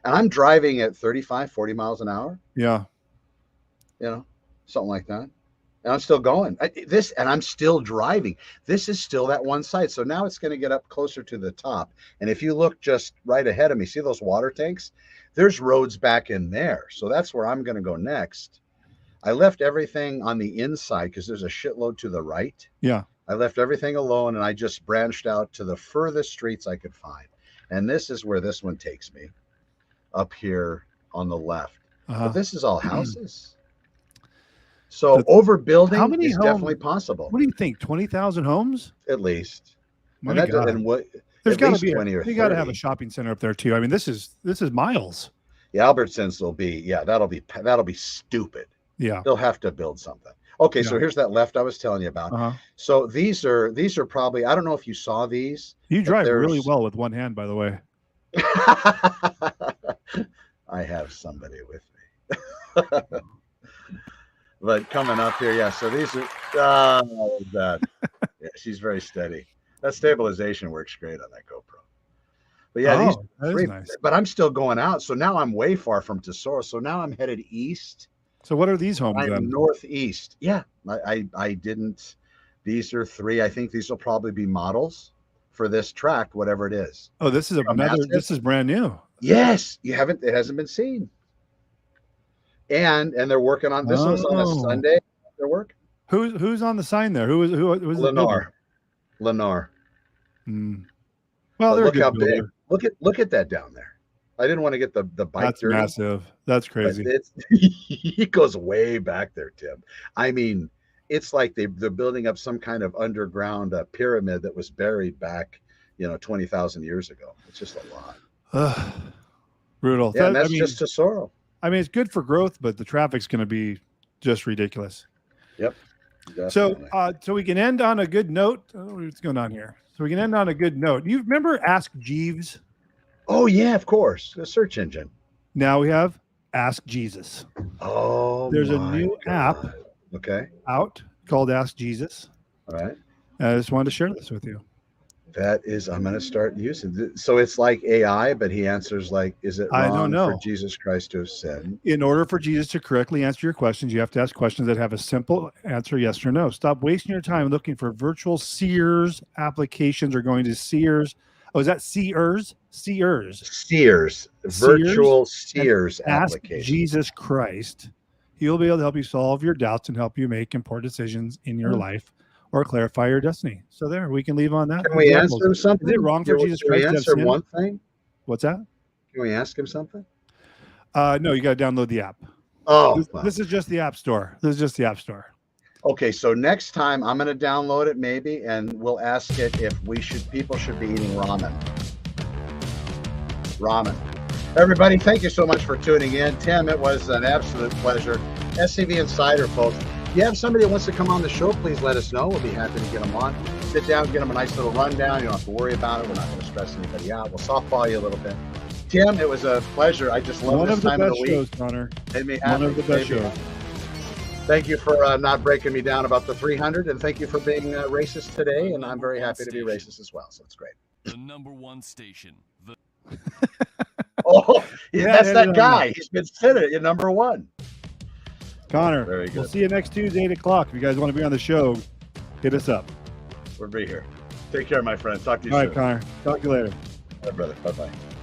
I'm driving at 35, 40 miles an hour. Yeah. Something like that. And I'm still going. And I'm still driving. This is still that one side. So now it's going to get up closer to the top. And if you look just right ahead of me, see those water tanks? There's roads back in there. So that's where I'm going to go next. I left everything on the inside because there's a shitload to the right. Yeah. I left everything alone and I just branched out to the furthest streets I could find. And this is where this one takes me, up here on the left. But this is all houses. So overbuilding is definitely possible. What do you think? 20,000 homes? At least. There's got to be 20 or 30. You got to have a shopping center up there too. I mean, this is miles. The Albertsons will be, that'll be stupid. Yeah. They'll have to build something. Okay, so here's that left I was telling you about. So these are probably, I don't know if you saw these. You drive really well with one hand, by the way. I have somebody with me. But coming up here, so these are she's very steady. That stabilization works great on that GoPro. But these nice. But I'm still going out. So now I'm way far from Tesoro. So now I'm headed east. So what are these homes I'm then? Northeast. Yeah. I didn't. These are 3. I think these will probably be models for this track, whatever it is. Oh, this is this is brand new. Yes. It hasn't been seen. And they're working on this was on a Sunday. Their work. Who's on the sign there? Who was Lenore. Well, look how big. Look at that down there. I didn't want to get the bike. That's dirty. Massive. That's crazy. It goes way back there, Tim. I mean, it's like they're building up some kind of underground pyramid that was buried back, 20,000 years ago. It's just a lot. Brutal. Yeah, that's just Tesoro. I mean, it's good for growth, but the traffic's going to be just ridiculous. Yep. So, Definitely. so we can end on a good note. What's going on here? So we can end on a good note. You remember Ask Jeeves? Oh yeah, of course. The search engine. Now we have Ask Jesus. Oh, There's a my new God. app Okay. out called Ask Jesus. All right. I just wanted to share this with you. That is, I'm going to start using it. So it's like AI, but he answers like, is it I don't wrong know. for Jesus Christ to have said? In order for Jesus to correctly answer your questions, you have to ask questions that have a simple answer, yes or no. Stop wasting your time looking for virtual Sears applications or going to Sears. Oh, is that Sears? Sears, virtual Sears Ask application. Jesus Christ. He'll be able to help you solve your doubts and help you make important decisions in your life or clarify your destiny. So there, we can leave on that. Can we answer him something? Is it wrong for Jesus Can we Christ to have answer sin? one thing? What's that? Can we ask him something? No, you got to download the app. Oh, This is just the App Store. okay. So next time I'm going to download it maybe, and we'll ask it if people should be eating ramen. Everybody, thank you so much for tuning in. Tim, it was an absolute pleasure. SCV Insider, folks. If you have somebody that wants to come on the show, please let us know. We'll be happy to get them on. Sit down, get them a nice little rundown. You don't have to worry about it. We're not going to stress anybody out. We'll softball you a little bit. Tim, it was a pleasure. I just love this time of the week. One of the best shows, Connor. Made me happy. One of the best shows. Thank you for not breaking me down about the 300, and thank you for being racist today. And I'm very happy to be racist as well. So it's great. The #1 station. Oh, yeah, that's that guy. He's been sitting at #1. Connor, Very good. we'll see you next Tuesday, 8 o'clock. If you guys want to be on the show, hit us up. We'll be here. Take care, my friend. Talk to you All soon. right, Connor. Talk to you later. Bye, brother. Bye-bye.